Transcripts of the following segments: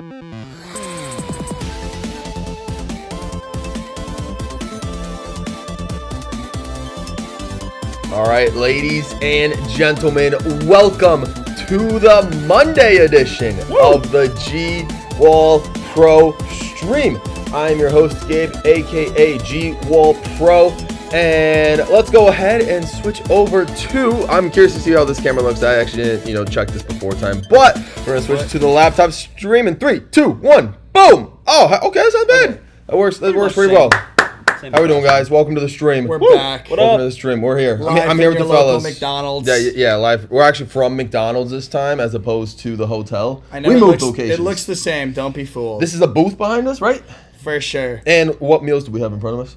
All right, ladies and gentlemen, welcome to the Monday edition of the GWallPro stream. I'm your host, Gabe, aka GWallPro, and let's go ahead and switch over to. I'm curious to see how this camera looks. I actually didn't, check this before time, but we're gonna switch to the laptop stream in 3, 2, 1, boom! Oh, okay, that's not bad. That works pretty well. How we doing, guys? Welcome to the stream. We're back. Welcome to the stream. We're here. I'm here with the fellas. McDonald's. Yeah, live. We're actually from McDonald's this time, as opposed to the hotel. I know we moved locations. It looks the same. Don't be fooled. This is a booth behind us, right? For sure. And what meals do we have in front of us?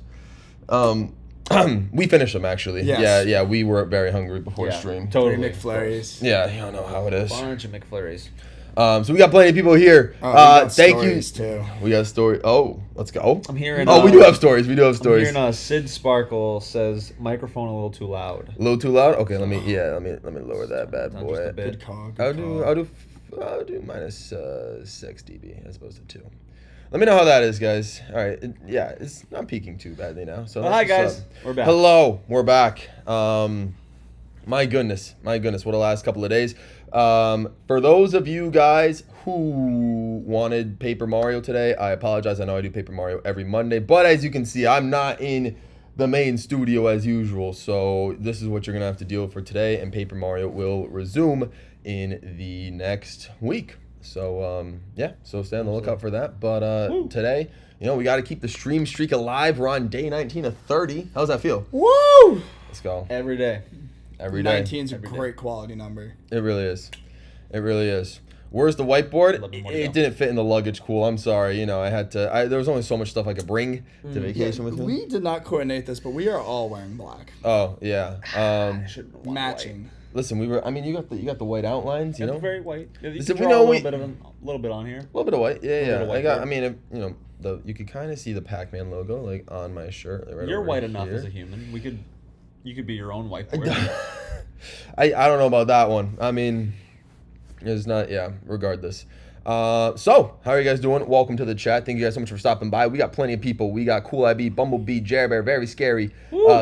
We finished them actually. Yes. Yeah. We were very hungry before the stream. Totally. McFlurries. Yeah, you don't know how it is. Bunch of McFlurries. So we got plenty of people here. Thank you. Too. We got a story. Oh, let's go. I'm hearing. We do have stories. We do have stories. I'm hearing Sid Sparkle says microphone a little too loud. A little too loud. Okay, let me lower that bad boy. Good call. I'll do minus 6 dB as opposed to 2. Let me know how that is, guys. All right, it's not peaking too badly now. So hi guys, we're back. Hello, we're back. My goodness, what a last couple of days. For those of you guys who wanted Paper Mario today, I apologize. I know I do Paper Mario every Monday, but as you can see, I'm not in the main studio as usual. So this is what you're gonna have to deal with for today, and Paper Mario will resume in the next week. So so stay on the lookout for that. But today, we got to keep the stream streak alive. We're on day 19 of 30. How's that feel? Woo! Let's go. Every day. Every day. 19 is a great quality number. It really is. It really is. Where's the whiteboard? It didn't fit in the luggage. Cool. I'm sorry. I had to. There was only so much stuff I could bring to vacation with me. We did not coordinate this, but we are all wearing black. Oh yeah. Matching. Listen, we were. I mean, you got the white outlines. You know, very white. We know a little bit on here. A little bit of white. Yeah. White I got. I mean, you could kind of see the Pac-Man logo like on my shirt. Right. You're white here. enough as a human. You could be your own whiteboard. I don't know about that one. I mean, it's not. Yeah. Regardless. So how are you guys doing? Welcome to the chat. Thank you guys so much for stopping by. We got plenty of people. We got Cool IB, Bumblebee, Jerbear, Very Scary,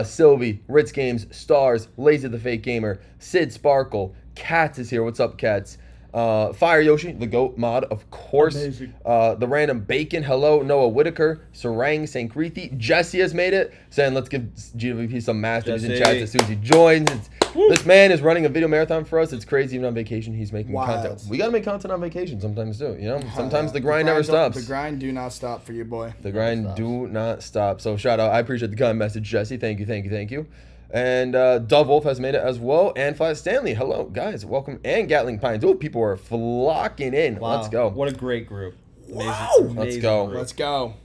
Sylvie, Ritz Games, Stars, Lazy the Fake Gamer, Sid Sparkle, Cats is here. What's up, Cats? Fire Yoshi, the GOAT mod, of course. The Random Bacon, hello. Noah Whitaker, Sarang, St. Creethy, Jesse has made it, saying let's give GWP some masters in chat as soon as he joins. This man is running a video marathon for us. It's crazy. Even on vacation, he's making content. We gotta make content on vacation sometimes too. Sometimes the grind never stops. The grind do not stop for you, boy. The grind do not stop. So shout out. I appreciate the kind message, Jesse. Thank you. And Dove Wolf has made it as well. And Flat Stanley, hello guys, welcome. And Gatling Pines. Oh, people are flocking in. Wow. Let's go. What a great group. Amazing Let's go. Let's go.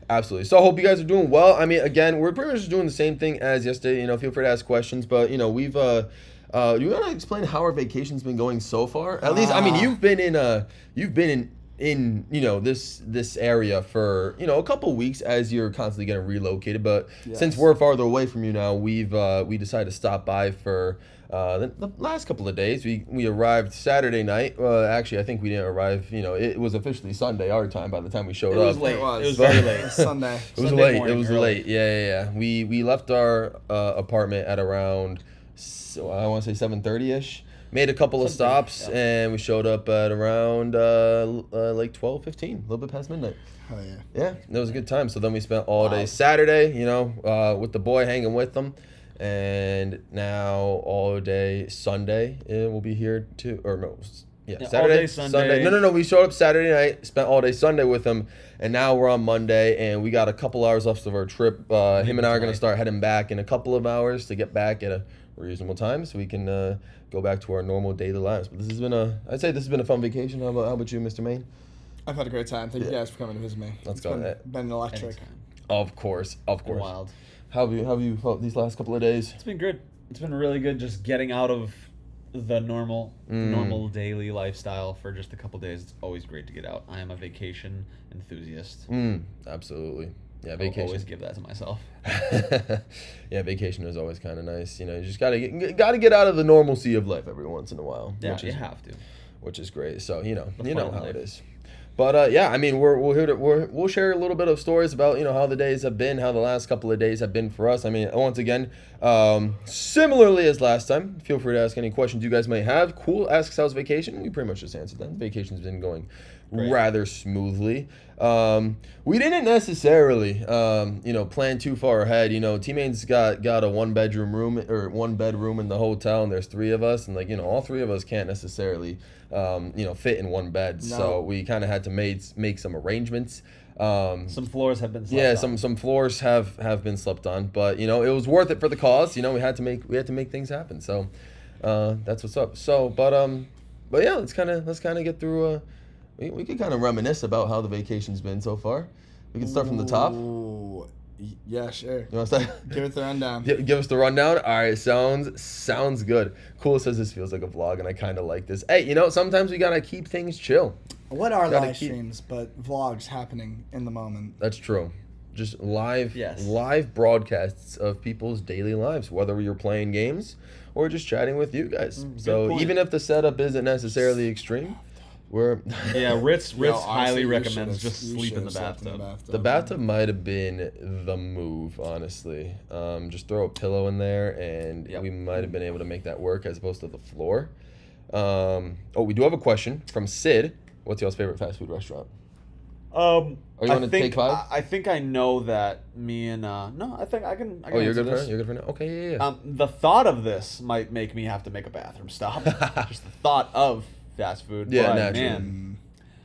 Absolutely. So I hope you guys are doing well. I mean, again, we're pretty much just doing the same thing as yesterday. Feel free to ask questions, but we've you want to explain how our vacation's been going so far? At least, I mean, you've been in this area for a couple weeks as you're constantly getting relocated, but since we're farther away from you now, we decided to stop by for the last couple of days. We arrived Saturday night. Actually, I think we didn't arrive. It was officially Sunday our time by the time we showed up. It was late. It was very late. Sunday. It was late. It was late. Yeah. We left our apartment at around, I want to say 7:30ish. Made a couple of stops, and we showed up at around like 12:15, a little bit past midnight. Oh yeah. Yeah, it was a good time. So then we spent all day Saturday, with the boy, hanging with them, and now all day Sunday we'll be here too. Or no, Saturday, all day Sunday. No. We showed up Saturday night, spent all day Sunday with them, and now we're on Monday, and we got a couple hours left of our trip. Him and I are gonna start heading back in a couple of hours to get back at a reasonable time, so we can go back to our normal daily lives. But I'd say this has been a fun vacation. How about you, Mr. Maine? I've had a great time. Thank you guys for coming to visit me. Let's go. Been electric. Anytime. Of course. Wild. How have you felt these last couple of days? It's been good. It's been really good just getting out of the normal daily lifestyle for just a couple days. It's always great to get out. I am a vacation enthusiast. Absolutely. Yeah, I'll vacation. always give that to myself. Yeah, vacation is always kind of nice. You just gotta get out of the normalcy of life every once in a while. Yeah, you have to. which is great. So you know fun how life. it is. But yeah, I mean, we'll share a little bit of stories about how the days have been, how the last couple of days have been for us. I mean, once again, similarly as last time, feel free to ask any questions you guys might have. Cool asks how's vacation. We pretty much just answered that. Vacation's been going rather smoothly. We didn't necessarily plan too far ahead. T-Main's got a one bedroom in the hotel, and there's 3 of us, and all 3 of us can't necessarily fit in one bed. No. So we kind of had to make some arrangements. Some floors have been slept on. some floors have been slept on, but it was worth it for the cause. We had to make things happen. So that's what's up. So but yeah, let's kind of get through. We could kind of reminisce about how the vacation's been so far. We can start from the top. Ooh, yeah, sure. You want to start? Give it the rundown. Give us the rundown. All right, sounds good. Cool says this feels like a vlog, and I kind of like this. Hey, sometimes we gotta keep things chill. What are Gotta live streams but vlogs happening in the moment? That's true. Just live Yes. broadcasts of people's daily lives, whether you're playing games or just chatting with you guys. So point. even if the setup isn't necessarily extreme, we're Yeah, Ritz Yo, highly honestly, you recommends should've- just you sleep in should've the slept bathtub. the bathtub might have been the move, honestly. Just throw a pillow in there, and Yep. we might have been able to make that work as opposed to the floor. We do have a question from Sid. What's y'all's favorite fast food restaurant? Are you I want to think take 5? I think I know that me and no, I think I can. Oh, you're answer good for this. it? You're good for it? Okay, yeah. The thought of this might make me have to make a bathroom stop. Just the thought of fast food. Yeah, but, naturally. man,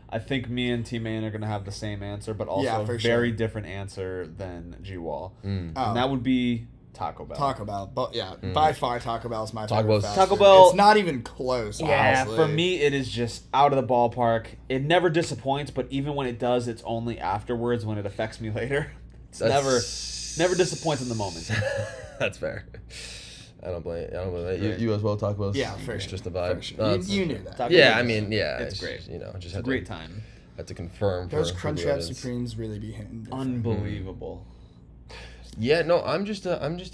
I think me and T-Main are gonna have the same answer, but also Yeah, a for very sure. different answer than GWall. Oh, And that would be Taco Bell. Taco Bell. But yeah, by far Taco Bell is my Taco favorite. Bell's- fast Taco food. Bell- It's not even close. Yeah, honestly. for me, it is just out of the ballpark. It never disappoints, but even when it does, it's only afterwards when it affects me later. It's never disappoints in the moment. That's fair. I don't blame it. You as well, Taco Bell. Yeah, for It's sure. just a vibe. For sure. No, it's- You knew that. Taco yeah, Bell I is- mean, yeah, it's great. Just It's had a great to, time. had to confirm. Those for Crunchwrap the audience. Supremes really be hitting different. Unbelievable. Yeah, no, I'm just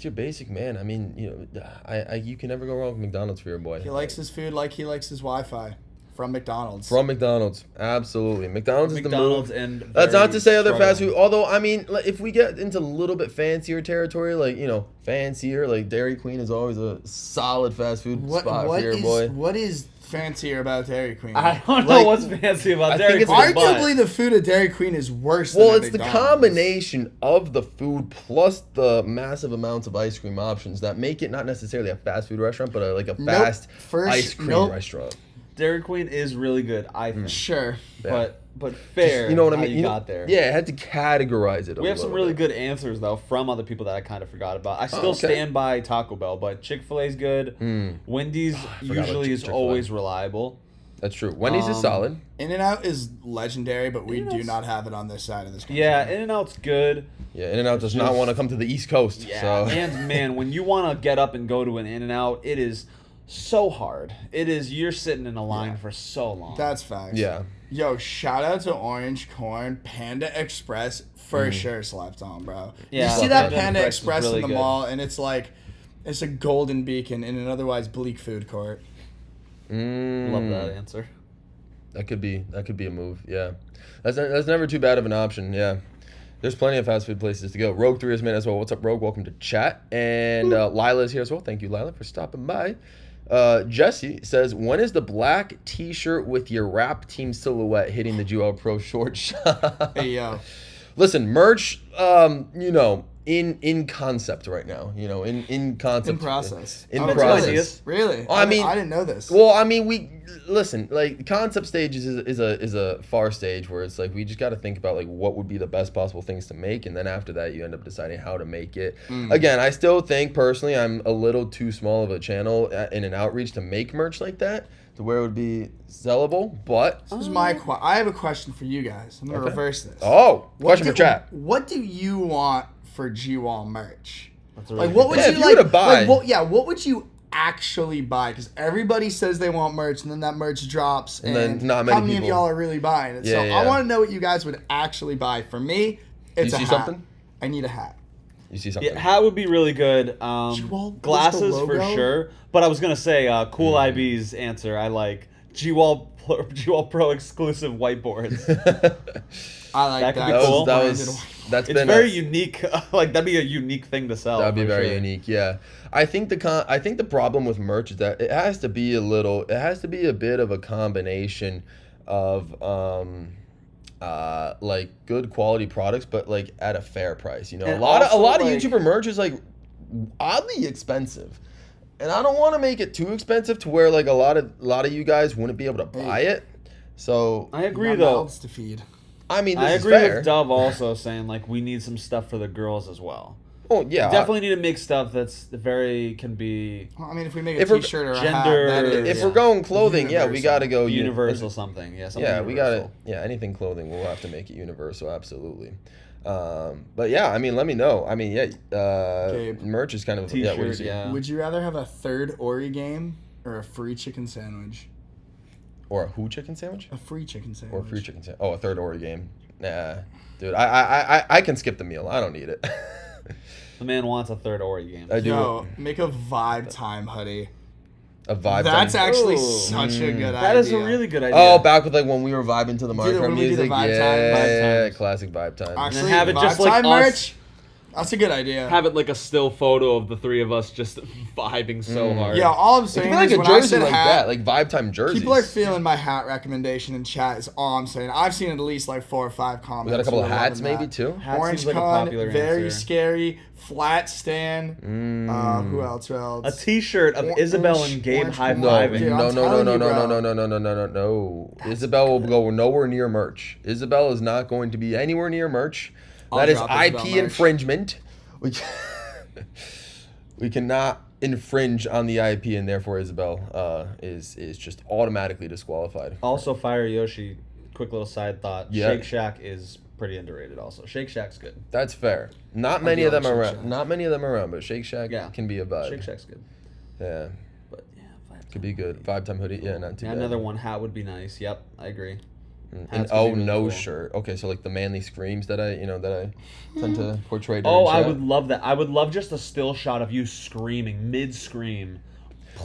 your basic man. I mean, you can never go wrong with McDonald's for your boy. He likes his food like he likes his Wi-Fi from McDonald's. From McDonald's, absolutely. McDonald's is the McDonald's move. and That's not very to say other fast struggling. food. Although, I mean, if we get into a little bit fancier territory, fancier, like Dairy Queen is always a solid fast food spot for your boy. What is fancier about Dairy Queen? I don't know Like, what's fancy about I Dairy think it's Queen. but- Arguably, the food at Dairy Queen is worse. Well, than it's at the McDonald's. combination of the food plus the massive amounts of ice cream options that make it not necessarily a fast food restaurant, but a fast ice cream restaurant. Dairy Queen is really good, I think. Sure. But fair. You know what I how mean? You got there. Yeah, I had to categorize it. We have some really good answers though from other people that I kind of forgot about. I still okay. stand by Taco Bell, but Chick-fil-A is good. Wendy's usually is Chick-fil-A. always reliable. That's true. Wendy's is solid. In-N-Out is legendary, but we do In-N-Out's- not have it on this side of this country. Yeah, In-N-Out's good. Yeah, In-N-Out does not just- want to come to the East Coast. Yeah, So. and man, when you want to get up and go to an In-N-Out, it is so hard. You're sitting in a line for so long. That's facts. Yeah. Yo, shout out to Orange Corn Panda Express for sure slept on, bro. Yeah, You see that Panda Panda Express is Express really in the good. mall, and it's like it's a golden beacon in an otherwise bleak food court. Love that answer. That could be a move. Yeah, that's never too bad of an option. Yeah, there's plenty of fast food places to go. Rogue 3 is made as well. What's up, Rogue? Welcome to chat. And Lila is here as well. Thank you, Lila, for stopping by. Jesse says, when is the black T-shirt with your rap team silhouette hitting the GWallPro short shot? Hey yo, Listen, merch. In concept right now. In concept. in process. In I don't know process. this. Really? I mean- I didn't know this. Well, I mean, we listen. Like concept stages is a far stage where it's like we just got to think about like what would be the best possible things to make, and then after that you end up deciding how to make it. Again, I still think personally I'm a little too small of a channel in an outreach to make merch like that to where it would be sellable. But This is my I have a question for you guys. I'm gonna reverse this. question for chat. What do you want for GWall merch? That's a really Like, what good would Yeah, you if you were like? to buy- What would you actually buy? Because everybody says they want merch, and then that merch drops, and then not many how many people- of y'all are really buying it? Yeah, So yeah. I want to know what you guys would actually buy. For me, it's You a see hat. something? I need a hat. You see something? Yeah, hat would be really good. GWall, Glasses what's the for logo? sure. But I was gonna say, Cool IB's answer. I like GWall GWallPro exclusive whiteboards. I like That could that. be cool. That's It's been very unique. Like that'd be a unique thing to sell. That'd be for very sure. unique. Yeah, I think the problem with merch is that it has to be a bit of a combination of like good quality products, but like at a fair price. You know, And a lot of also, like- YouTuber merch is like oddly expensive. And I don't want to make it too expensive to where like a lot of you guys wouldn't be able to buy it. So I agree Got though. mouths to feed. I mean, this I is agree fair. with Dove also saying like we need some stuff for the girls as well. Oh yeah, Definitely need to make stuff that's can be Well, I mean, if we make a If we're- T-shirt or a gender- hat, that is, if we're going clothing, yeah, we universal. got to go universal something. Yeah, something Yeah, we got universal. to. Yeah, anything clothing, we'll have to make it universal. Absolutely. But yeah, I mean, let me know. I mean, Okay. merch is kind of T-shirt, what do you see? yeah. Would you rather have a third Ori game or a free chicken sandwich? Or a who chicken sandwich? A free chicken sandwich. Or a free chicken sandwich? Oh, a third Ori game. Nah, dude, I can skip the meal. I don't need it. The man wants a third Ori game. I do. Yo, make a vibe time hoodie. A vibe. That's time. actually Ooh. such a good idea. That is a really good idea. Oh, back with like when we were vibing to the Dude, Minecraft when we do the music. vibe time, Yeah, vibe times. classic vibe time. Actually, have it vibe just like time us. merch. That's a good idea. Have it like a still photo of the three of us just vibing so hard. Yeah, all I'm It could saying be like is a when I jersey said like hat, that, like vibe time jerseys. people are feeling my hat recommendation in chat. Is all I'm saying. I've seen at least like 4 or 5 comments. We got a couple who of are hats, loving maybe that. too. Hat Orange seems like a con, popular very answer. scary. Flat stand. Who else? Who else? A T-shirt of Isabel and Gabe orange high con- No, fiving. Dude, no, I'm no, no, telling no, you, no, bro. no, no, no, no, no, no, no. Isabel will go nowhere near merch. Isabel is not going to be anywhere near merch. I'll That is drop IP Isabel merch. infringement. We cannot infringe on the IP, and therefore Isabel is just automatically disqualified. Also, Fire Yoshi. Quick little side thought. Yeah. Shake Shack is pretty underrated. Also, Shake Shack's good. That's fair. Not many do of them like are Shake around. Shack. Not many of them are around, but Shake Shack Yeah. can be a vibe. Shake Shack's good. Yeah, But yeah, vibe could be good. Vibe time hoodie. Yeah, not too bad. Another one hat would be nice. Yep, I agree. An Hats could oh be really no cool. shirt. Okay, so like the manly screams that I tend to portray. During Oh, I chat. would love that. I would love just a still shot of you screaming mid scream.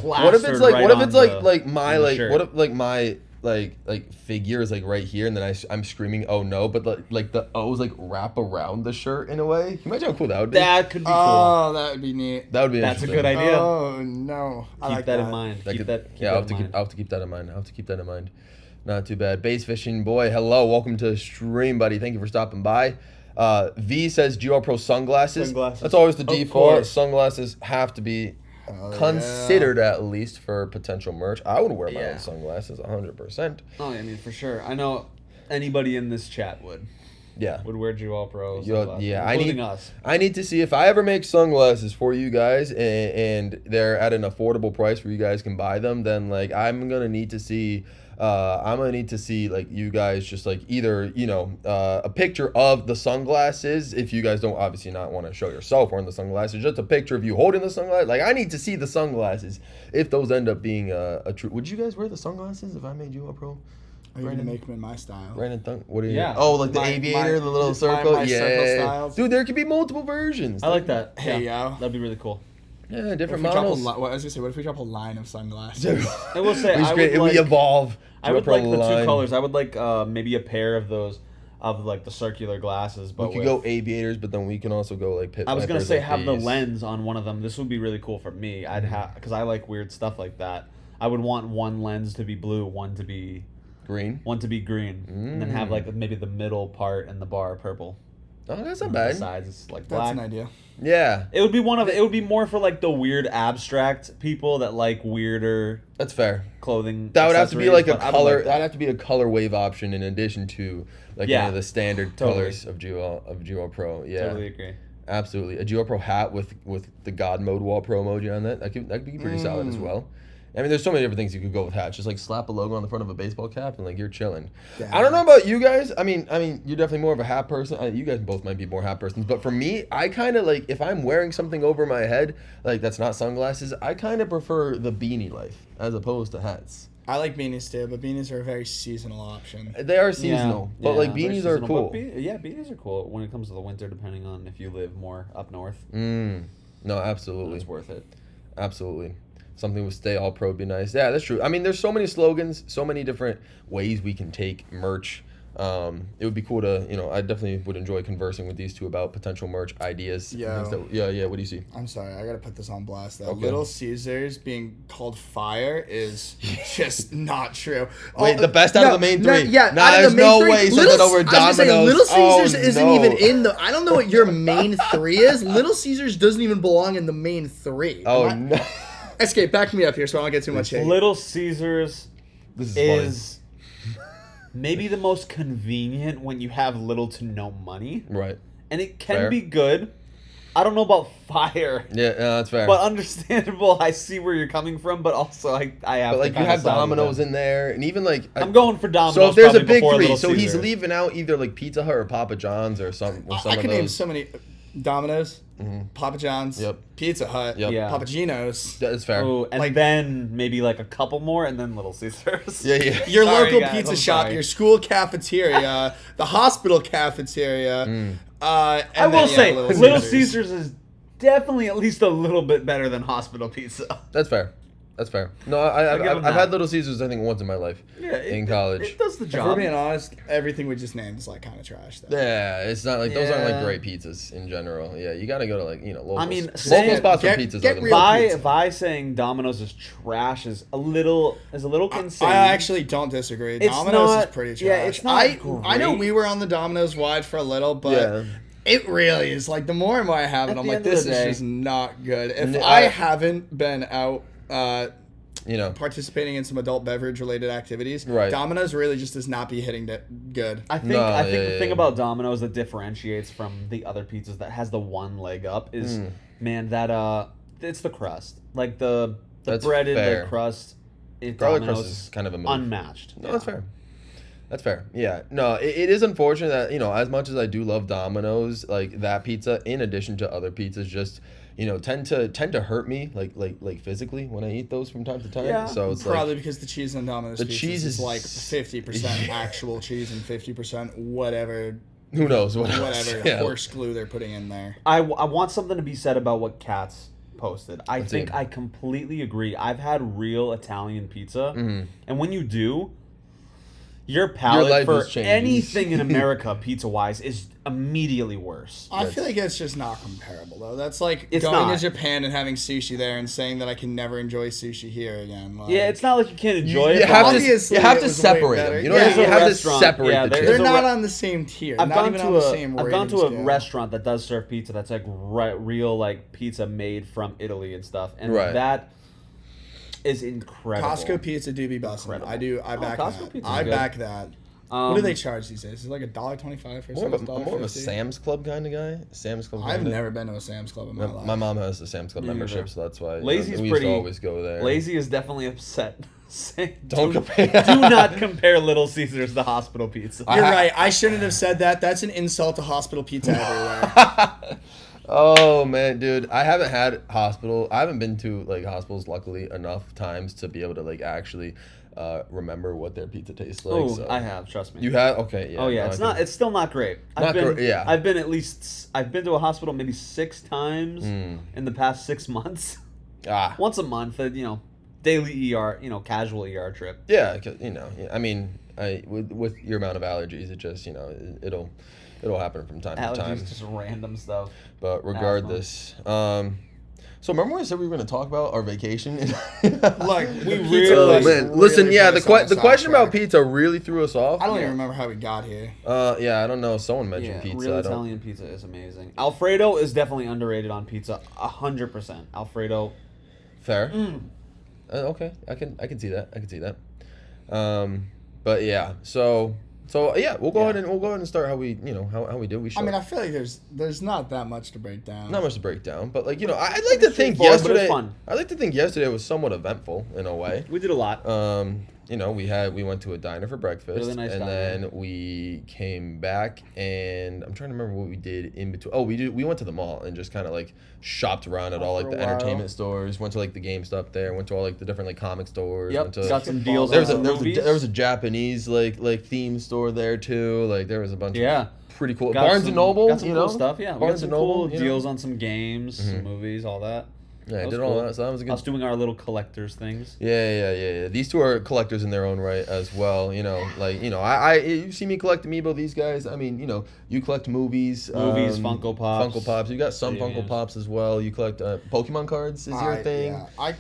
What if it's like? What if it's like my like? What if like my like figure is like right here, and then I'm screaming oh no, but like the O's like wrap around the shirt in a way. Can you imagine how cool that would be? That could be cool. Oh, that would be neat. That would be. That's a interesting. good idea. Oh no, I Keep like that in mind. That Keep could- that. yeah, I'll have to keep that in mind. I'll have to keep that in mind. Not too bad. Base fishing boy, hello, welcome to the stream, buddy. Thank you for stopping by. V says GWallPro sunglasses. Sunglasses. That's always the Of default. course. Sunglasses have to be Hell considered at least for potential merch. I would wear my Yeah. own sunglasses 100%. Oh, I mean for sure. I know anybody in this chat would Yeah. wear GWallPro. Yeah, including us. I need to see if I ever make sunglasses for you guys and they're at an affordable price where you guys can buy them, then like I'm gonna need to see like you guys just like either a picture of the sunglasses if you guys don't obviously not want to show yourself wearing the sunglasses, just a picture of you holding the sunglasses. Like I need to see the sunglasses if those end up being a true. Would you guys wear the sunglasses if I made you a pro? Are you gonna make them in my style? Brandon Thunk, what are you? Yeah. Oh, like the My- aviator, my- the little my- circle. my circle Yeah, styles. dude, there could be multiple versions. I like that. Hey, yeah. yo. That'd be really cool. Yeah, What if different we drop a models. what I was gonna say, what if we drop a line of sunglasses? I will say, I would we like- evolve. I would GoPro like the line. two colors. I would like maybe a pair of those, of like the circular glasses. But We could with- go aviators, but then we can also go like pit I was gonna vipers say like have the these. lens on one of them. This would be really cool for me. I'd have because I like weird stuff like that. I would want one lens to be blue, one to be green. green, and then have like maybe the middle part and the bar purple. Oh, that's not On the bad. sides it's like That's black. an idea. Yeah, It would be it would be more for like the weird abstract people that like weirder that's fair. clothing. That would have to be like a accessories, but I would color. like that. That'd have to be a color wave option in addition to like Yeah, the standard totally. colors of GWallPro. Yeah, Totally agree. absolutely. A GWallPro hat with the God Mode Wall Pro emoji on that. That could be pretty solid as well. I mean, there's so many different things you could go with hats. Just like slap a logo on the front of a baseball cap and like you're chilling. Yeah. I don't know about you guys. I mean, you're definitely more of a hat person. You guys both might be more hat persons. But for me, I kind of like if I'm wearing something over my head, like that's not sunglasses. I kind of prefer the beanie life as opposed to hats. I like beanies too, but beanies are a very seasonal option. They are seasonal, but like very beanies are seasonal, cool. but beanies are cool when it comes to the winter, depending on if you live more up north. No, absolutely. It's worth it. Absolutely. Something with Stay All Pro would be nice. Yeah, that's true. I mean, there's so many slogans, so many different ways we can take merch. It would be cool to, I definitely would enjoy conversing with these two about potential merch ideas. and Yo. things that- yeah. What do you see? I'm sorry, I gotta put this on blast. That Okay. Little Caesars being called fire is just not true. Wait, the best out of the main three? Yeah, Nah, out of there's the main no three, way you said that over I was gonna say, Domino's. Little Caesars Oh, isn't no. even in the. I don't know what your main three is. Little Caesars doesn't even belong in the main three. Oh, Am I- no. Escape, back me up here so I don't get too much hate. Little Caesars This is maybe the most convenient when you have little to no money, funny. Right. and it can Fair. be good. I don't know about fire, Yeah, that's fair. but understandable. I see where you're coming from, but also I have. But, like, to you kinda have side with Domino's them. in there, and even, like... I'm going for Domino's. So if there's a probably big before three, Little so he's Caesars. leaving out either, like, Pizza Hut or Papa John's or some I of can name those. so many. Domino's, Papa John's, Yep. Pizza Hut, Yep. Yeah. Papa Gino's. That's fair. Ooh, and Like- then maybe like a couple more, and then Little Caesars. Yeah. Your Sorry, local guys, pizza I'm shop, sorry. your school cafeteria, the hospital cafeteteria. I And will then, say, Little Little Caesars is definitely at least a little bit better than hospital pizza. That's fair. That's fair. No, I'll give I've him had that. Little Caesars, I think, once in my life. In college. It does the If we're job. being honest, everything we just named is like kind of trash. Though. Yeah, it's not like those aren't like Yeah. great pizzas in general. Yeah, you gotta go to like local. I mean, local saying- spots for get- pizzas. get are the real best. pizza. Vi saying Domino's is trash is a little insane. I actually don't disagree. It's Domino's not- is pretty trash. yeah, it's not I know great. we were on the Domino's wide for a little, but Yeah. it really is. Like the more and more I have it, At I'm the like, end of this the is day- just not good. If Yeah, I I- haven't been out participating in some adult beverage related activities, Right. Domino's really just does not be hitting that good. I think No, I think yeah, the yeah, thing yeah. about Domino's that differentiates from the other pizzas that has the one leg up is man that it's the crust. Like the That's breaded fair. the crust. Garlic Domino's crust is kind of a move. unmatched. No, that's fair. That's fair. Yeah. No, it is unfortunate that, as much as I do love Domino's, like that pizza, in addition to other pizzas, just, tend to hurt me like physically when I eat those from time to time. Yeah. So it's Probably like because the cheese on Domino's The pizzas cheese is is- like 50% actual cheese and 50% whatever who knows what else. whatever Yeah. horse glue they're putting in there. I want something to be said about what Katz posted. I Let's think see. I completely agree. I've had real Italian pizza, Mm-hmm. and when you do, your palate life for is changed. anything in America, pizza wise, is immediately worse. I feel like it's just not comparable though. That's like It's going not. to Japan and having sushi there and saying that I can never enjoy sushi here again. Like, Yeah, it's not like you can't enjoy You it. have but to, Obviously, you have it to was way separate better. them. You know Yeah. what I mean? You There's a have to restaurant- separate yeah, the there's two. they're a not re- on the same tier. I've not gone even to on a the same I've gone to a rating scale. restaurant that does serve pizza that's like real like pizza made from Italy and stuff, and Right. that is incredible. Costco pizza do be busting. Incredible. I back Costco that. pizza's I good. back that. What do they charge these days? Is it like $1.25 for I'm more of a $1.50? Sam's Club kind of guy. Sam's Club. I've kinda. never been to a Sam's Club in my life. My mom has the Sam's Club Me membership, neither. so that's why Lazy's we used pretty. to always go there. Lazy is definitely upset. Saying, Don't do, compare. do not compare Little Caesars to hospital pizza. You're right. I shouldn't have said that. That's an insult to hospital pizza everywhere. Oh man, dude, I haven't had hospital. I haven't been to like hospitals, luckily enough times to be able to like actually remember what their pizza tastes like. Oh, so. I have. Trust me. You have? Okay, yeah. Oh yeah, no, it's I not. can- It's still not great. Not great, yeah. I've been to a hospital maybe 6 times in the past 6 months. Ah, Once a month, daily ER, casual ER trip. yeah, 'cause, I mean, with your amount of allergies, it just it'll happen from time to time. Allergies, just random stuff. But regardless, so remember when I said we were going to talk about our vacation? Look, We the really- pizza Oh place man, really listen, yeah, put the us on a question about sidetrack. pizza really threw us off. I don't even remember how we got here. Yeah, I don't know. Someone mentioned Yeah, pizza. real I don't. Italian pizza is amazing. Alfredo is definitely underrated on pizza, 100%. Alfredo. Fair. Okay, I can see that. I can see that. But yeah, so yeah, we'll go ahead and start how we how we do. We should. I mean, I feel like there's not that much to break down. not much to break down, but like I'd like to think straightforward, but it's yesterday. fun. I like to think yesterday was somewhat eventful in a way. We did a lot. We went to a diner for breakfast, Really nice and diner. then we came back, and I'm trying to remember what we did in between. Oh, we went to the mall and just kind of like shopped around at all like for the a while. entertainment stores. Went to like the GameStop there. Went to all like the different like comic stores. Yep, Went to, got some deals there on was a some movies. there was a Japanese like theme store there too. Like there was a bunch Yeah. of pretty cool Got Barnes some- and Noble. Got some cool stuff, yeah. We got Barnes some and Noble, cool deals on some games, some movies, all that. Yeah, I was did all cool. that. So that was a good. Us doing our little collectors things. Yeah. These two are collectors in their own right as well. I you see me collect Amiibo. These guys, I mean, you collect movies, Funko Pops. Funko Pops. You got some video Funko games. Pops as well. You collect Pokemon cards. Is your thing? Yeah.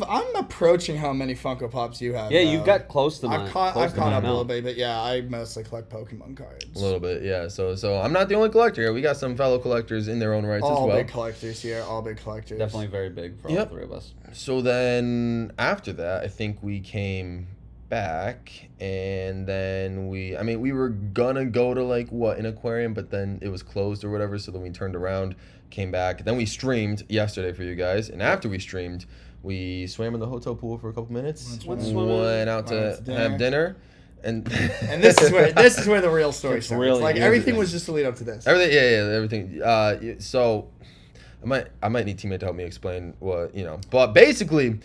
I'm approaching how many Funko Pops you have. Yeah, though. you got close to mine. I've caught close to up my a little amount. bit, but yeah, I mostly collect Pokemon cards. A little bit, yeah. So I'm not the only collector here. We got some fellow collectors in their own rights All as well. big collectors here. All big collectors. Definitely very big for all Yep. three of us. So then after that, I think we came back, and then we were gonna go to an aquarium, but then it was closed or whatever. So then we turned around, came back. Then we streamed yesterday for you guys, and after we streamed, we swam in the hotel pool for a couple minutes. Went swimming. Went out to have dinner, and And this is where the real story It's starts. really Like good. everything was just to lead up to this. everything. Yeah, everything. So I might need teammate to help me explain what. But basically,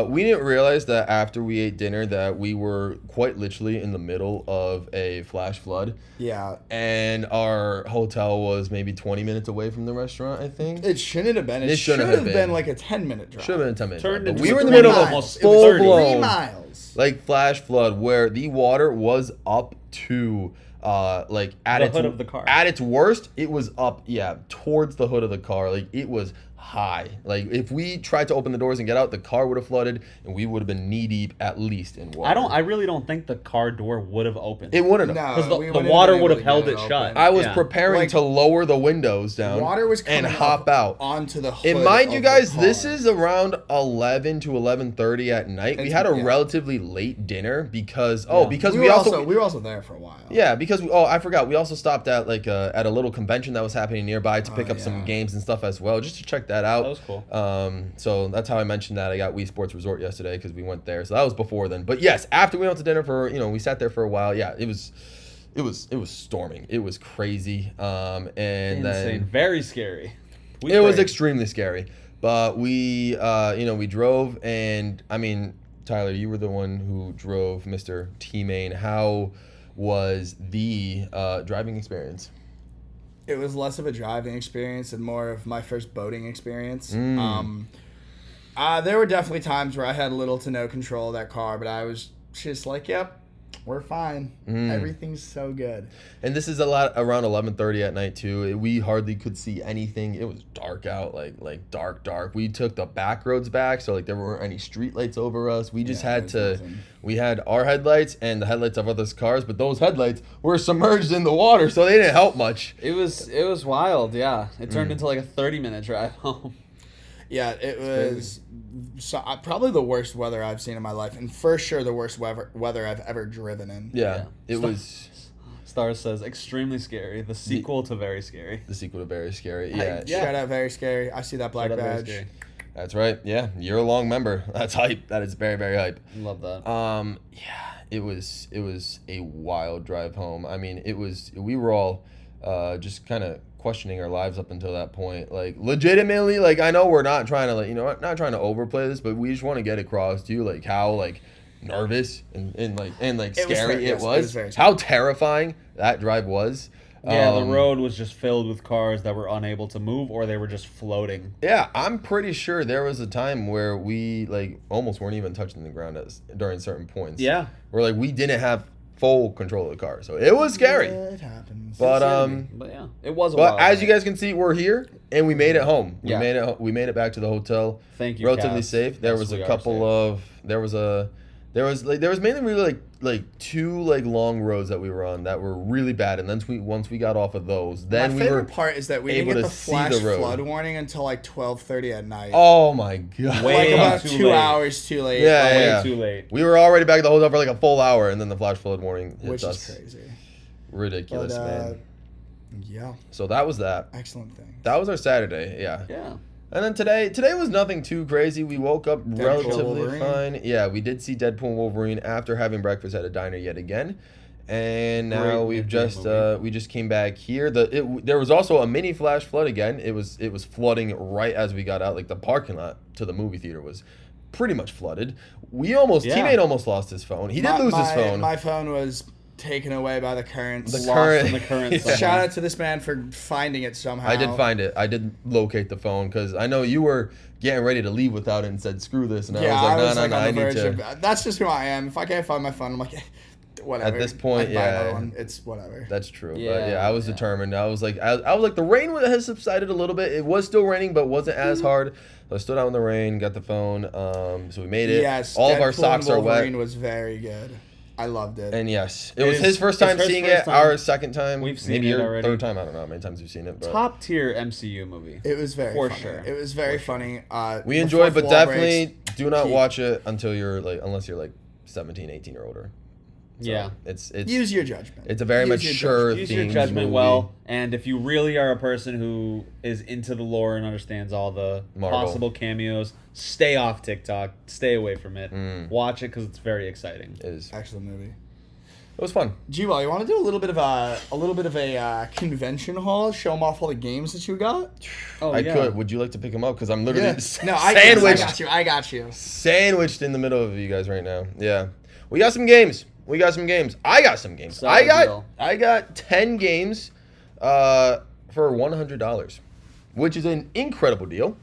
we didn't realize that after we ate dinner that we were quite literally in the middle of a flash flood, Yeah. and our hotel was maybe 20 minutes away from the restaurant. I think It shouldn't have been. It It should shouldn't have have been been. like a 10-minute drive. should have been a 10 minutes. Turned But into we were in the 20 middle of miles. a It was full 30. 3 blown miles. flash flood where the water was up to at The its hood of the car. At its worst, it was up towards the hood of the car. Like it was high. Like if we tried to open the doors and get out, the car would have flooded and we would have been knee deep at least in water. I really don't think the car door would have opened. It wouldn't have. No, because we the wouldn't water been would able have to held get it open. shut. I was Yeah. preparing to lower the windows down. Water was coming and hop up out. onto the hood. And mind you of the guys, this car. is around 11 to 11:30 at night. We It's- had a yeah. relatively late dinner because Yeah. we also we were also there for a while. yeah, because I forgot. We also stopped at at a little convention that was happening nearby to pick up some yeah. games and stuff as well, just to check that out. That was cool. So that's how I mentioned that I got Wii Sports Resort yesterday because we went there. So that was before then. But yes, after we went to dinner for we sat there for a while. Yeah, it was storming. It was crazy. And Insane. then Very scary. We it was prayed. extremely scary. But we we drove, and I mean, Tyler, you were the one who drove Mr. T-Main. How was the driving experience? It was less of a driving experience and more of my first boating experience. Mm. There were definitely times where I had little to no control of that car, but I was just like, yep, we're fine. Everything's so good. And this is a lot around 11:30 at night too. We hardly could see anything. It was dark out, like dark. We took the back roads back, so there weren't any street lights over us. We just Yeah, had there was to. nothing. We had our headlights and the headlights of other cars, but those headlights were submerged in the water, so they didn't help much. It was wild. Yeah, it turned into like a 30-minute drive home. Yeah, it was probably the worst weather I've seen in my life, and for sure the worst weather I've ever driven in. Yeah, it Stop. was Stars says extremely scary. The sequel to very scary. the sequel to Very Scary. Hey, Yeah, Shout out, very scary. I see that black Shout out Very badge. Scary. that's right. Yeah, year-long member. That's hype. That is very, very hype. Love that. Yeah, it was a wild drive home. I mean, we were all just kind of questioning our lives up until that point. Like legitimately, I know we're not trying to not trying to overplay this, but we just want to get across to you how nervous and scary it was. very How terrifying that drive was. Yeah, the road was just filled with cars that were unable to move or they were just floating. Yeah, I'm pretty sure there was a time where we almost weren't even touching the ground during certain points. Yeah. Where we didn't have full control of the car, so it was scary. Yeah, it happens. But But yeah, it was a but wild as you night. guys can see, we're here and we made it home. We Yeah. made it. We made it back to the hotel. Thank you, Relatively Cass. safe. There Yes, was we a are couple safe. of there was mainly really two long roads that we were on that were really bad, and then once we got off of those, then my we favorite were part is that we able didn't get to the see flash the road. flood warning until 12:30 at night. Oh my god! Way about too 2 late. hours too late. Yeah, Way yeah. too late. We were already back at the hotel for a full hour, and then the flash flood warning hit Which us. is crazy. Ridiculous, But, man. Yeah, So that was that. excellent thing. That was our Saturday. Yeah. Yeah. And then today was nothing too crazy. We woke up relatively Wolverine. fine. Yeah, we did see Deadpool and Wolverine after having breakfast at a diner yet again. And now Great we've midday just movie. we just came back here. There was also a mini flash flood again. It was flooding right as we got out. The parking lot to the movie theater was pretty much flooded. Teammate almost lost his phone. He did lose his phone. My phone was taken away by the currents. The Lost current- in the current. Yeah. somehow. Shout out to this man for finding it somehow. I did find it. I did locate the phone because I know you were getting ready to leave without it and said, "Screw this," and Yeah, I was like, on "No, the I need verge to." of, that's just who I am. If I can't find my phone, I'm like, whatever. At this point, I'd buy another yeah. one. It's whatever. That's true. But Yeah, yeah, I was yeah. determined. I was like, the rain has subsided a little bit. It was still raining, but wasn't as hard. So I stood out in the rain, got the phone. So we made it. Yes, all of our Deadpool socks and are wet. Wolverine was very good. I loved it. And yes, it It was is- his first time it's his seeing first it. time. Our second time. We've seen maybe it your already. third time. I don't know how many times you've seen it, but Top tier MCU movie. It was very For funny. sure. It was very funny. we The enjoyed. fourth But wall definitely breaks. do not peak. watch it until you're like, unless you're like 17, 18 or older. So Yeah. it's Use your judgment. it's a very Use your mature Use your themed judgment movie. well, and if you really are a person who is into the lore and understands all the Marvel. possible cameos, stay off TikTok. Stay away from it. Mm. Watch it because it's very exciting. It is. Excellent movie. It was fun. GWall, you want to do a little bit of a convention haul? Show them off all the games that you got. Oh, I could. Would you like to pick them up? Because I'm literally No, sandwiched. I got you. Sandwiched in the middle of you guys right now. Yeah. We got some games. I got some games. Solid deal. I got 10 games for $100, which is an incredible deal.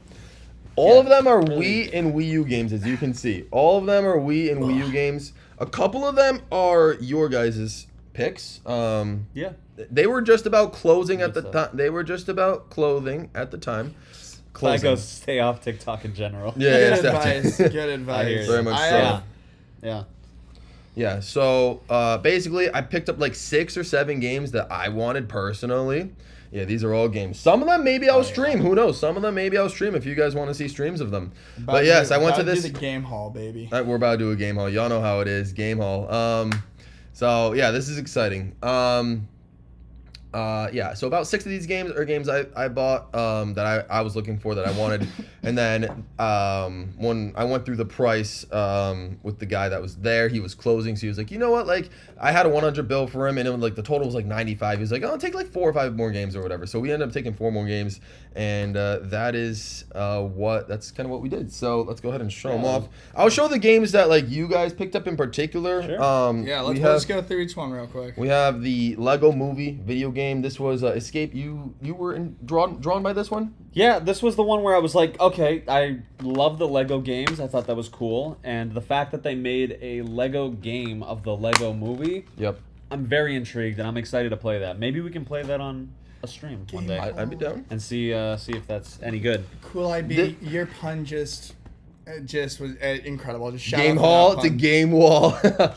All of them are Wii and Wii U games, as you can see. All of them are Wii and Wii U games. A couple of them are your guys' picks. Yeah. They were just about closing at the Good time. They were just about clothing at the time. I Closing. go stay off TikTok in general. Yeah, Good yeah, advice. definitely. Good advice. hear you. Very much I so. have- Yeah. Yeah, so basically I picked up like 6 or 7 games that I wanted personally. Yeah, these are all games. Some of them maybe I'll stream. Who knows? Some of them maybe I'll stream if you guys want to see streams of them. But yes, I went to this. Do the game haul, baby. We're about to do a game haul. Y'all know how it is, game haul. So yeah, this is exciting. Yeah, so about 6 of these games are games I bought that I was looking for that I wanted, and then when I went through the price with the guy that was there, he was closing, so he was like, you know what, like I had a 100 bill for him, and it was like the total was like 95. He was like, I'll take like 4 or 5 more games or whatever. So we ended up taking 4 more games, and that's kind of what we did. So let's go ahead and show them off. I'll show the games that like you guys picked up in particular. Sure. Yeah, let's go through each one real quick. We have the Lego Movie video game. This was Escape. You were drawn by this one? Yeah, this was the one where I was like, okay, I love the Lego games. I thought that was cool. And the fact that they made a Lego game of the Lego movie, Yep. I'm very intrigued and I'm excited to play that. Maybe we can play that on a stream one day I'd be down. and see if that's any good. Cool IB, your pun just was incredible. Just shout Game out for Hall that to pun. Game Wall.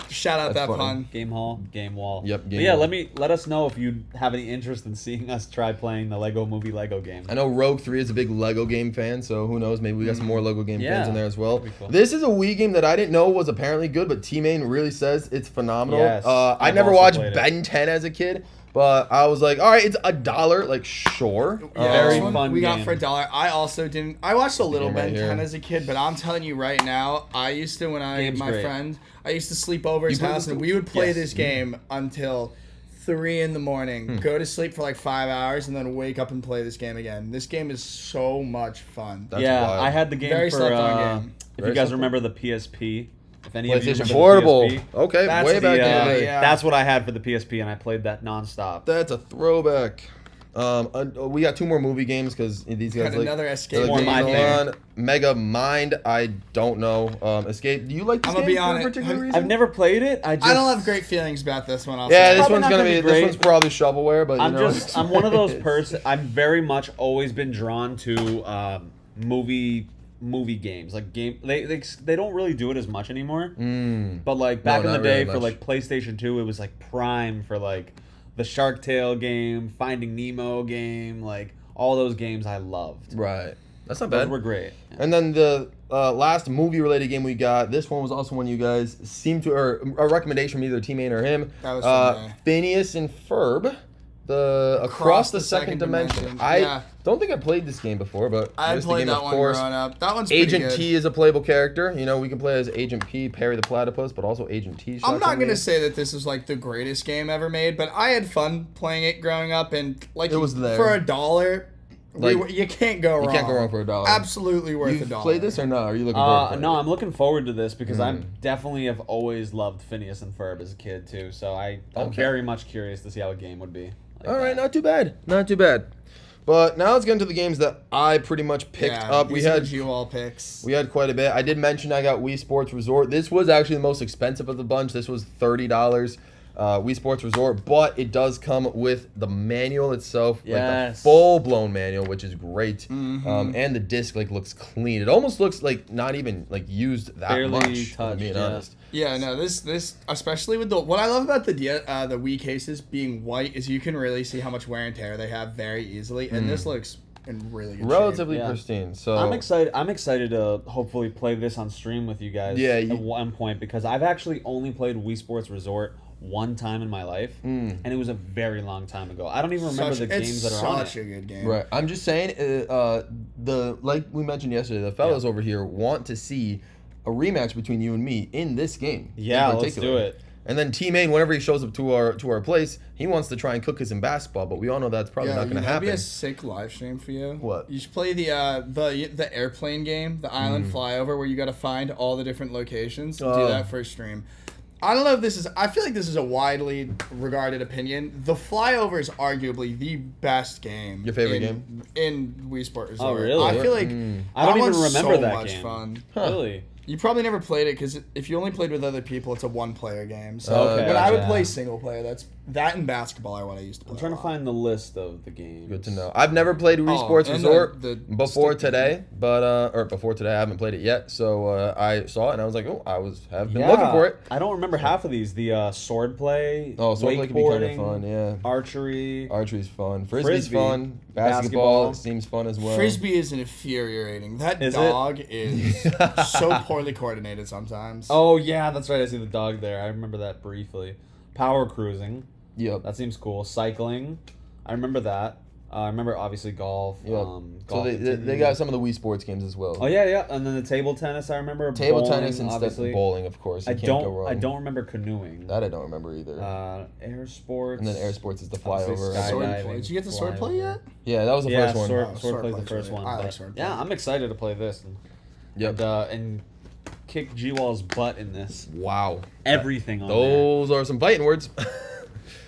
Shout out That's that funny. pun. Game Hall, Game Wall. Yep, But Game yeah, Wall. let us know if you have any interest in seeing us try playing the Lego movie Lego game. I know Rogue 3 is a big Lego game fan, so who knows? Maybe we got some more Lego game fans in there as well. that'd be cool. This is a Wii game that I didn't know was apparently good, but T-Main really says it's phenomenal. Yes, I I've never also watched played it. Ben 10 as a kid, but I was like, all right, it's $1. Like, sure. Yeah, Very this one fun we got game. for $1. I also didn't. I watched a little game right Ben here. 10 as a kid, but I'm telling you right now, I used to Game's my great. friend. I used to sleep over his You played house, this and too? we would play Yes. this game until 3 in the morning. Go to sleep for like 5 hours, and then wake up and play this game again. This game is so much fun. That's yeah, wild. I had the game Very for. slept-on game. If Very you guys slept-on. remember the PSP, if any of you PlayStation remember Portable. the PSP, Okay, That's way the, back in the day. yeah. that's what I had for the PSP, and I played that nonstop. That's a throwback. We got 2 more movie games because these guys Got like another Escape More game. my thing. on. Mega Mind. I don't know. Escape. Do you like this I'm gonna game be for a honest. particular reason? I've never played it. I don't have great feelings about this one. I'll Yeah, say. this Probably one's not gonna gonna be. be This great. one's probably shovelware, but I'm you know, I'm one of those person. I'm very much always been drawn to movie games. Like they don't really do it as much anymore. But like back in the not day really for much. like PlayStation 2, it was like prime for like the Shark Tale game, Finding Nemo game, like all those games I loved. Right. That's not Those bad. were great. Yeah. And then the last movie-related game we got, this one was also one you guys seemed to, or a recommendation from either T-Main or him. That was from me. Phineas and Ferb, the Across the Second Dimension. I Yeah. don't think I played this game before, but I it's the played game, that of one course. growing up. That one's pretty Agent good. T is a playable character. You know, we can play as Agent P, Perry the Platypus, but also Agent T. I'm not shockingly. gonna say that this is like the greatest game ever made, but I had fun playing it growing up, and like It was there. for $1. Like, you can't go wrong. You can't go wrong for $1. Absolutely worth You've $1. played this or not? Are you looking forward to No, it? I'm looking forward to this because I definitely have always loved Phineas and Ferb as a kid too. So I'm Okay. very much curious to see how a game would be. Like All right, that. not too bad. Not too bad. But now let's get into the games that I pretty much picked up. These are the GWall picks. We had quite a bit. I did mention I got Wii Sports Resort. This was actually the most expensive of the bunch. This was $30. Wii Sports Resort, but it does come with the manual itself, like the full-blown manual, which is great. And the disc like looks clean. It almost looks like not even like used that barely much. Touched, being honest. Yeah, no, this especially with what I love about the Wii cases being white is you can really see how much wear and tear they have very easily, and this looks in really good Relatively shape. pristine. So I'm excited to hopefully play this on stream with you guys. At one point, because I've actually only played Wii Sports Resort one time in my life, and it was a very long time ago. I don't even remember the games that are on it. Such a good game. Right. I'm just saying, like we mentioned yesterday, the fellas over here want to see a rematch between you and me in this game. Yeah, let's do it. And then T Main, whenever he shows up to our place, he wants to try and cook us in basketball, but we all know that's probably not going to happen. That'd be a sick live stream for you. What? You should play the airplane game, the island flyover, where you got to find all the different locations. Do that for a stream. I don't know if this is. I feel like this is a widely regarded opinion. The flyover is arguably the best game. Your favorite game in Wii Sports Resort. Oh, really? I feel like I don't even remember so that much game. Fun. Really? You probably never played it because if you only played with other people, it's a one-player game. So Okay, when I would gotcha. play single player, that and basketball are what I used to play. I'm trying to find the list of the games. Good to know. I've never played Wii Sports and Resort the before stick today, but before today I haven't played it yet. So I saw it and I was like, oh, have been looking for it. I don't remember half of these. The sword play. Oh, sword play can be kind of fun. Yeah. Archery. Archery's fun. Frisbee's Frisbee. fun. Basketball seems fun as well. Frisbee is infuriating. That Is dog is so poorly coordinated sometimes. Oh yeah, that's right. I see the dog there. I remember that briefly. Power cruising. Yep. That seems cool. Cycling. I remember that. I remember obviously golf. Yep. Golf So they got some of the Wii Sports games as well. Oh yeah. And then the table tennis. I remember. Table bowling, tennis instead obviously. of bowling, of course. You I can't go don't. wrong. I don't remember canoeing. That I don't remember either. Air sports. And then air sports is the Obviously flyover. skydiving, Did you get the sword play yet? Yeah, that was the Yeah, first one. sword Sword play's the play's first really- one. I like but sword play. yeah, I'm excited to play this. Yep. And kick GWall's butt in this. Wow. Everything on there. Those are some fighting words.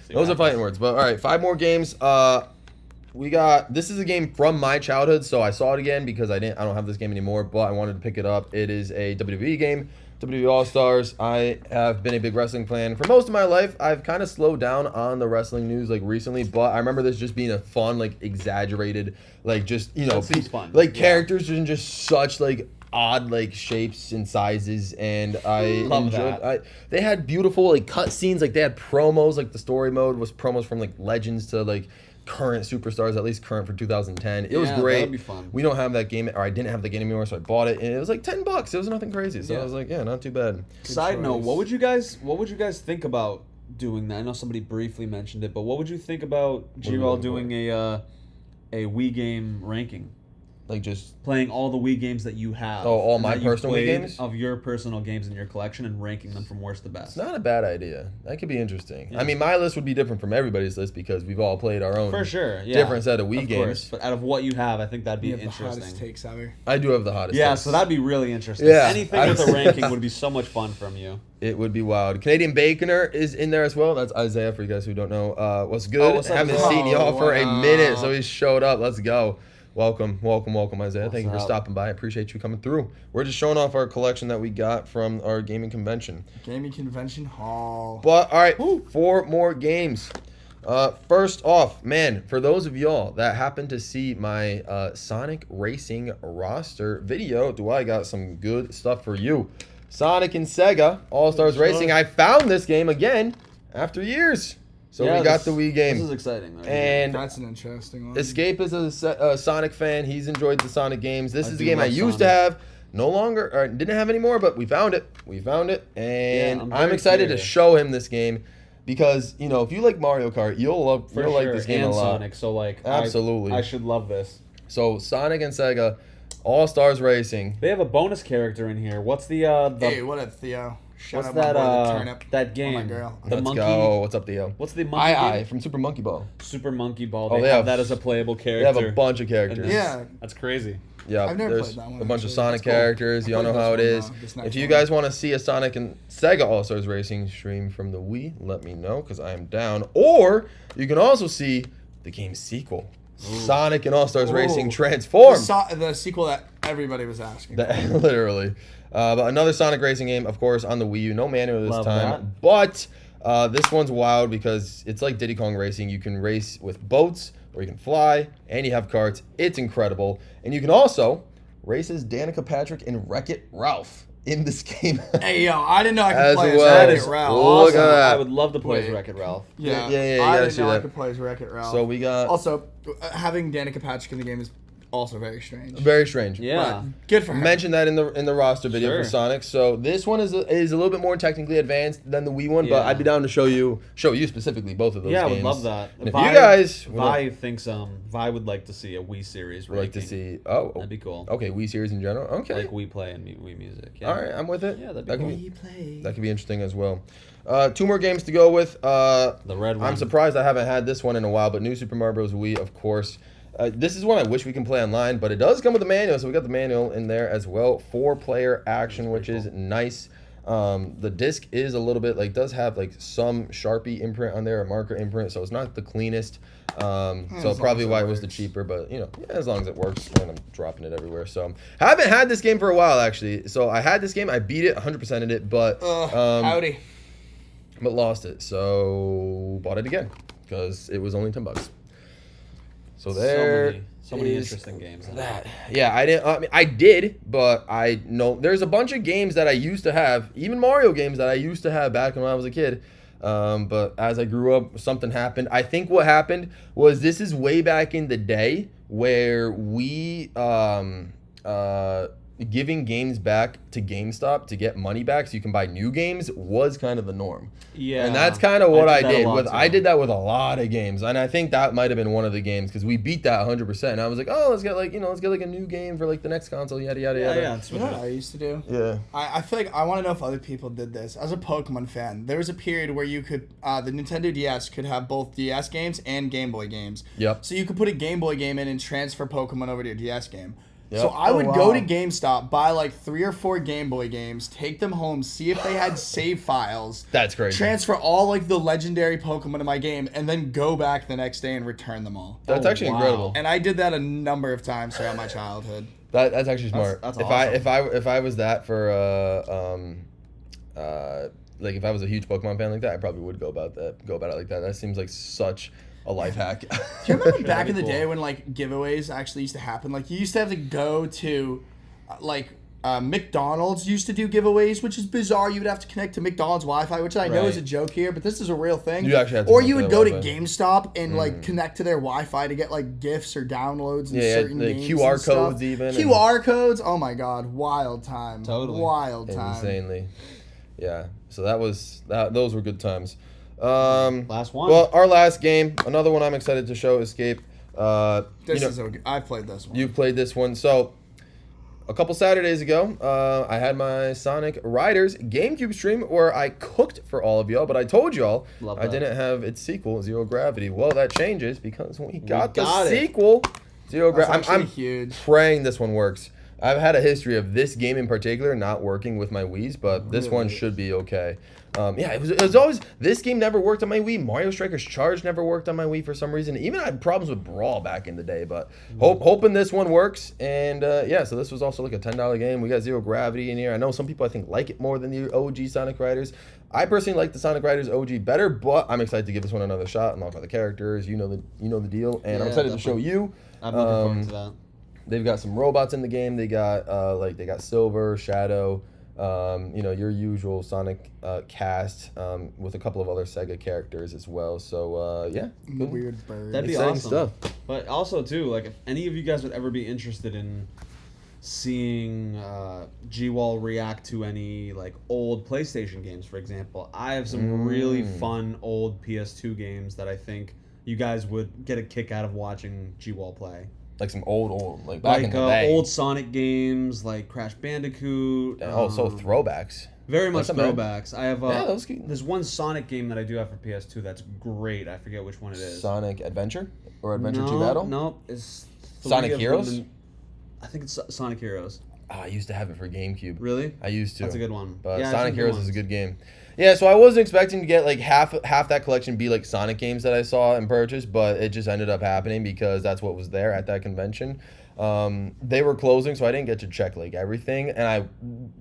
Those are fighting words. But all right, 5 more games. This is a game from my childhood, so I saw it again because I don't have this game anymore, but I wanted to pick it up. It is a WWE game, WWE All-Stars. I have been a big wrestling fan for most of my life. I've kind of slowed down on the wrestling news like recently, but I remember this just being a fun, like exaggerated, like just, That seems fun. like Yeah. characters in just such like odd like shapes and sizes, and I Love enjoyed. that. They had beautiful like cut scenes, like they had promos, like the story mode was promos from like legends to like current superstars, at least current for 2010. It was Yeah, great. that'd be fun. We don't have that game, or I didn't have the game anymore, so I bought it, and it was like $10. It was nothing crazy, so Yeah. I was like, yeah, not too bad. Side note, choice. what would you guys think about doing that? I know somebody briefly mentioned it, but what would you think about are you GWall looking doing a Wii game ranking? Like just Playing all the Wii games that you have. Oh, all and my that you've personal Wii played games? of your personal games in your collection and ranking them from worst to it's best. not a bad idea. That could be interesting. Yeah. I mean, my list would be different from everybody's list because we've all played our own For sure, yeah. different set of Wii Of games. course, but out of what you have, I think that'd be You have the hottest interesting. takes ever. I do have the hottest. Yeah, takes. so that'd be really interesting. Yeah. Anything with a ranking would be so much fun from you. It would be wild. Canadian Baconer is in there as well. That's Isaiah for you guys who don't know. What's good? Oh, what's up, Haven't Isaiah? seen y'all for a Wow. minute, so he showed up. Let's go. Welcome, Isaiah. Thank you for up? stopping by. I appreciate you coming through. We're just showing off our collection that we got from our gaming convention. Gaming convention hall. But all right, 4 more games. First off, man, for those of y'all that happen to see my Sonic Racing roster video, I got some good stuff for you. Sonic and Sega All-Stars Racing. I found this game again after years. So Yeah, we got this- the Wii game. This is exciting. Though. And That's an interesting one. Escape is a Sonic fan. He's enjoyed the Sonic games. This is the do game I love used to Sonic. have. No longer, or didn't have anymore, but we found it. And I'm I'm very excited curious. to show him this game because, you know, if you like Mario Kart, you'll like this game and a lot. Sonic, so like Absolutely. I should love this. So Sonic and Sega All-Stars Racing. They have a bonus character in here. What's the Hey, what up, Theo? Shout what's out my that boy, the turnip. that Oh, my game? girl. The Let's monkey. go. What's up, Theo? What's the monkey? I game? from Super Monkey Ball. Super Monkey Ball. Oh, They they have have- that as a playable They character. have a bunch of characters. Yeah. That's crazy. Yeah, I've never there's played that one, a bunch of actually. Sonic That's cool. characters. I Y'all know played how it this is. one, this next If you one. guys want to see a Sonic and Sega All-Stars Racing stream from the Wii, let me know because I am down. Or you can also see the game's sequel, Sonic and All-Stars Racing Transform. The sequel that everybody was asking. Literally. But another Sonic racing game, of course, on the Wii U. No manual this Love time. But this one's wild because it's like Diddy Kong Racing. You can race with boats, or you can fly, and you have carts. It's incredible. And you can also race as Danica Patrick and Wreck-It Ralph in this game. Hey, yo, I didn't know I could play as Wreck-It Ralph. Look at that. I would love to play as Wreck-It Ralph. Yeah, I didn't know I could play as Wreck-It Ralph. So we got... Also, having Danica Patrick in the game is also very strange. Very strange. But Yeah. good for her. Mentioned that in the roster video for Sonic. So this one is a little bit more technically advanced than the Wii one, but I'd be down to show you specifically both of those games. Yeah, I would love that. And if you guys... Vi thinks Vi would like to see a Wii series. Would like to see... That'd be cool. Okay, Wii series in general? Okay. Like Wii Play and Wii Music. Yeah. All right, I'm with it. Yeah, that'd be cool. Wii Play. That could be interesting as well. 2 more games to go with. The red one. I'm surprised I haven't had this one in a while, but New Super Mario Bros. Wii, of course. This is one I wish we can play online, but it does come with a manual, so we got the manual in there as well. 4-player action, which is nice. The disc is a little bit does have some Sharpie imprint on there, a marker imprint, so it's not the cleanest. So probably why it was the cheaper, but as long as it works, and I'm dropping it everywhere. So haven't had this game for a while actually. So I had this game, I beat it, 100%ed it, but howdy. But lost it. So bought it again because it was only $10. So there, so many interesting games. That I did, but I know there's a bunch of games that I used to have, even Mario games that I used to have back when I was a kid. But as I grew up, something happened. I think what happened was this is way back in the day where we giving games back to GameStop to get money back so you can buy new games was kind of the norm. Yeah. And that's kind of what I did. I did that with a lot of games. And I think that might have been one of the games because we beat that 100%. And I was like, oh, let's get a new game for the next console, yada, yada, yada. Yeah, that's what I used to do. Yeah. I feel like I want to know if other people did this. As a Pokemon fan, there was a period where you could, the Nintendo DS could have both DS games and Game Boy games. Yep. So you could put a Game Boy game in and transfer Pokemon over to your DS game. Yep. So I would go to GameStop, buy 3 or 4 Game Boy games, take them home, see if they had save files. That's crazy. Transfer all the legendary Pokemon to my game, and then go back the next day and return them all. That's actually incredible. And I did that a number of times throughout my childhood. That's actually smart. That's if awesome. if I was that for if I was a huge Pokemon fan like that, I probably would go about it like that. That seems like such a life hack. Do you remember back in the day when giveaways actually used to happen? You used to have to go to McDonald's used to do giveaways, which is bizarre. You would have to connect to McDonald's Wi-Fi, which I know is a joke here, but this is a real thing. You actually have to or you would go Wi-Fi. to GameStop and connect to their Wi-Fi to get gifts or downloads and certain the games. QR and stuff. codes even. QR codes. Oh my God, wild time. Totally. Wild time. Insanely. Yeah. So those were good times. Last one. Well, our last game, another one I'm excited to show, Escape. I've played this one. You've played this one. So, a couple Saturdays ago, I had my Sonic Riders GameCube stream where I cooked for all of y'all, but I told y'all I didn't have its sequel, Zero Gravity. Well, that changes because we got the sequel, Zero Gravity. I'm huge. praying this one works. I've had a history of this game in particular not working with my Wiis, but this one should be okay. It was always, this game never worked on my Wii. Mario Strikers Charge never worked on my Wii for some reason. Even I had problems with Brawl back in the day, but hoping this one works. And so this was also a $10 game. We got Zero Gravity in here. I know some people I think like it more than the OG Sonic Riders. I personally like the Sonic Riders OG better, but I'm excited to give this one another shot. Unlock all the characters, you know the deal, and I'm excited to show you. I'm looking forward to that. They've got some robots in the game. They got they got Silver, Shadow, your usual Sonic cast with a couple of other Sega characters as well. So Weird bird. That'd be exciting awesome. stuff. But also too, if any of you guys would ever be interested in seeing GWall react to any old PlayStation games, for example, I have some really fun old PS2 games that I think you guys would get a kick out of watching GWall play. Some old, back in the day. Old Sonic games, like Crash Bandicoot. So throwbacks. Very much throwbacks. I have those cute. There's one Sonic game that I do have for PS2 that's great. I forget which one it is. Sonic Adventure? Or Adventure 2 Battle? No, it's Sonic Heroes? I think it's Sonic Heroes. I used to have it for GameCube. Really? I used to. That's a good one. But yeah, Sonic Heroes is a good game. Yeah, so I wasn't expecting to get like half that collection be like Sonic games that I saw and purchased, but it just ended up happening because that's what was there at that convention. They were closing, so I didn't get to check like everything, and I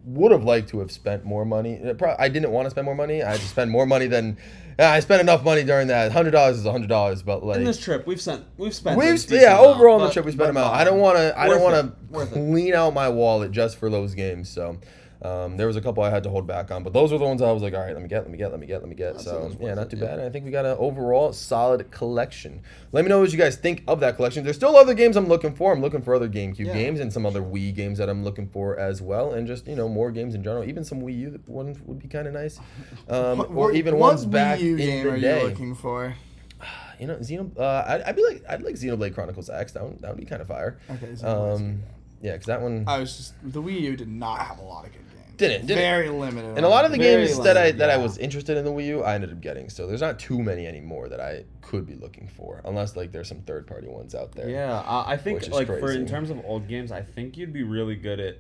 would have liked to have spent more money. I didn't want to spend more money. I had to spend more money than I spent enough money during that. $100 is $100, but like in this trip we've spent overall in the trip we spent amount. I don't want to Worth it. clean out my wallet just for those games. So there was a couple I had to hold back on, but those were the ones I was like, all right, let me get. So yeah, not too bad. And I think we got an overall solid collection. Let me know what you guys think of that collection. There's still other games I'm looking for. I'm looking for other GameCube games and some other Wii games that I'm looking for as well, and just more games in general. Even some Wii U ones would be kind of nice, or even ones back Wii U in game the are day. you looking for? I'd like Xenoblade Chronicles X. That would be kind of fire. Okay. Yeah, because that one. The Wii U did not have a lot of good games. Didn't. Very limited. And a lot of the games that I was interested in the Wii U, I ended up getting. So there's not too many anymore that I could be looking for, unless like there's some third-party ones out there. Yeah, I think like crazy. in terms of old games, I think you'd be really good at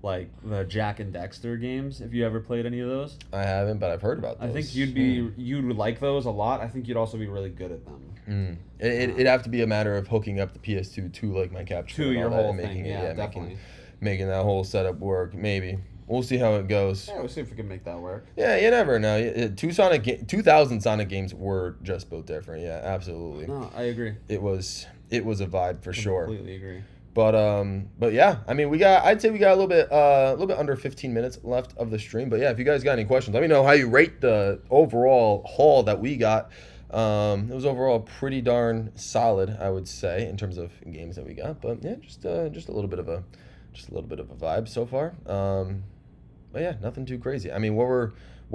like the Jack and Dexter games. If you ever played any of those, I haven't, but I've heard about those. I think you would like those a lot. I think you'd also be really good at them. It'd have to be a matter of hooking up the PS2 to like my capture to and your all that whole and making thing. it, Yeah, definitely. making that whole setup work. Maybe we'll see how it goes. Yeah, we'll see if we can make that work. Yeah, you never know. 2000 Sonic games were just built different. Yeah, absolutely. No, I agree. It was a vibe for sure. Completely agree. But yeah, I mean, I'd say we got a little bit under 15 minutes left of the stream. But yeah, if you guys got any questions, let me know how you rate the overall haul that we got. It was overall pretty darn solid, I would say, in terms of games that we got. But yeah, just a little bit of a vibe so far. But yeah, nothing too crazy. I mean, what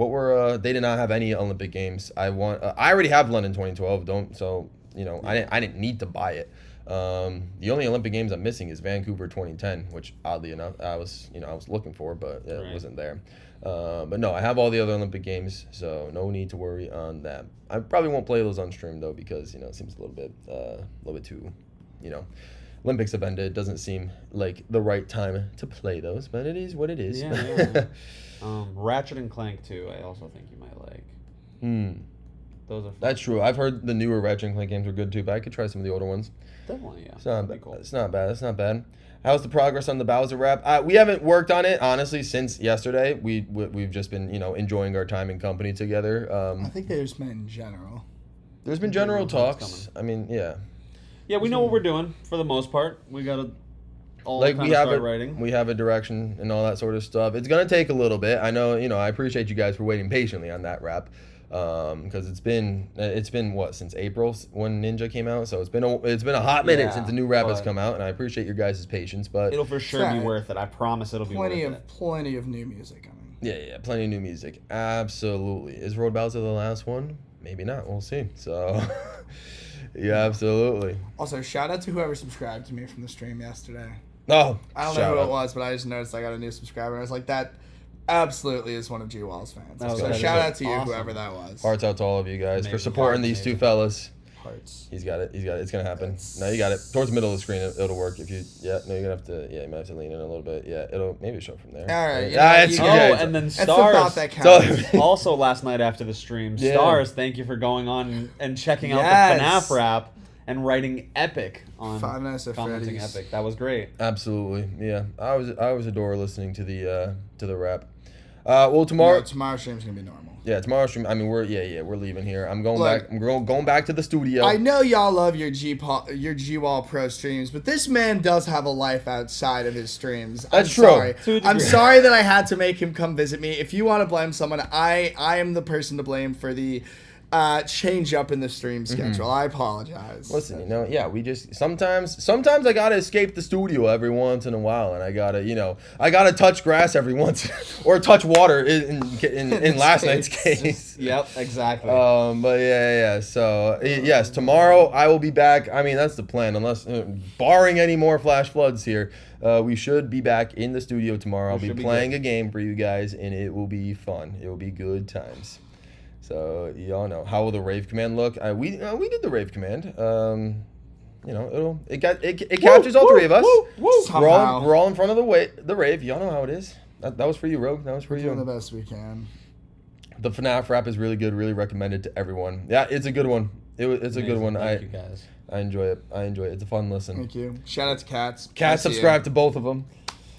were they did not have any Olympic games. I already have London 2012. I didn't need to buy it. The only Olympic games I'm missing is Vancouver 2010, which oddly enough I was looking for, but it wasn't there. But no, I have all the other Olympic games, so no need to worry on that. I probably won't play those on stream though, because it seems a little bit too, Olympics have ended. It doesn't seem like the right time to play those, but it is what it is. Yeah. Ratchet and Clank 2, I also think you might like. Those are fun. That's true. I've heard the newer Ratchet and Clank games are good too, but I could try some of the older ones. Definitely, yeah. It's not bad. Cool. It's not bad. How's the progress on the Bowser rap? We haven't worked on it honestly since yesterday. We've just been enjoying our time in company together. I think there's been in general. There's been general talks. I mean, yeah. Yeah, we know what we're doing for the most part. We gotta start writing. We have a direction and all that sort of stuff. It's gonna take a little bit. I know. I appreciate you guys for waiting patiently on that rap. Because it's been what, since April when Ninja came out, so it's been a hot minute since the new rap has come out, and I appreciate your guys' patience, but it'll for sure be worth it. I promise it'll be worth it. Plenty of new music coming. Yeah, plenty of new music. Absolutely. Is Road Bowser the last one? Maybe not. We'll see. So yeah, absolutely. Also, shout out to whoever subscribed to me from the stream yesterday. Oh, I don't know who it was, but I just noticed I got a new subscriber. I was like, that absolutely is one of GWall's fans. So shout out to you, whoever that was. Hearts out to all of you guys for supporting these two fellas. Hearts. He's got it. It's gonna happen. No, you got it. Towards the middle of the screen, it'll work. If you, you're gonna have to. Yeah, you might have to lean in a little bit. Yeah, it'll maybe show from there. All right. And then Stars. Also, last night after the stream, Stars. Thank you for going on and checking out the FNAF rap and writing epic on Five Nights at commenting Freddy's. epic. That was great. Absolutely. Yeah, I was adore listening to the rap. Well, tomorrow's stream's gonna be normal. Yeah, tomorrow's stream. I mean, we're leaving here. I'm going back. I'm going back to the studio. I know y'all love your GWallPro streams, but this man does have a life outside of his streams. That's true. I'm sorry that I had to make him come visit me. If you want to blame someone, I am the person to blame for the change up in the stream schedule. I apologize. Listen, we just sometimes I gotta escape the studio every once in a while, and I gotta touch grass every once, or touch water in last night's case. Yep, exactly. But yeah. So yes, tomorrow I will be back. I mean, that's the plan, unless barring any more flash floods here. We should be back in the studio tomorrow. I'll be playing a game for you guys, and it will be fun. It will be good times. So y'all know. How will the rave command look? We did the rave command. you know, it captures all three of us. We're all in front of the rave. Y'all know how it is. That was for you, Rogue. That was for you. We're doing the best we can. The FNAF rap is really good. Really recommended to everyone. Yeah, it's a good one. It's a good one. Thank you guys. I enjoy it. It's a fun listen. Thank you. Shout out to Cats. Subscribe to both of them.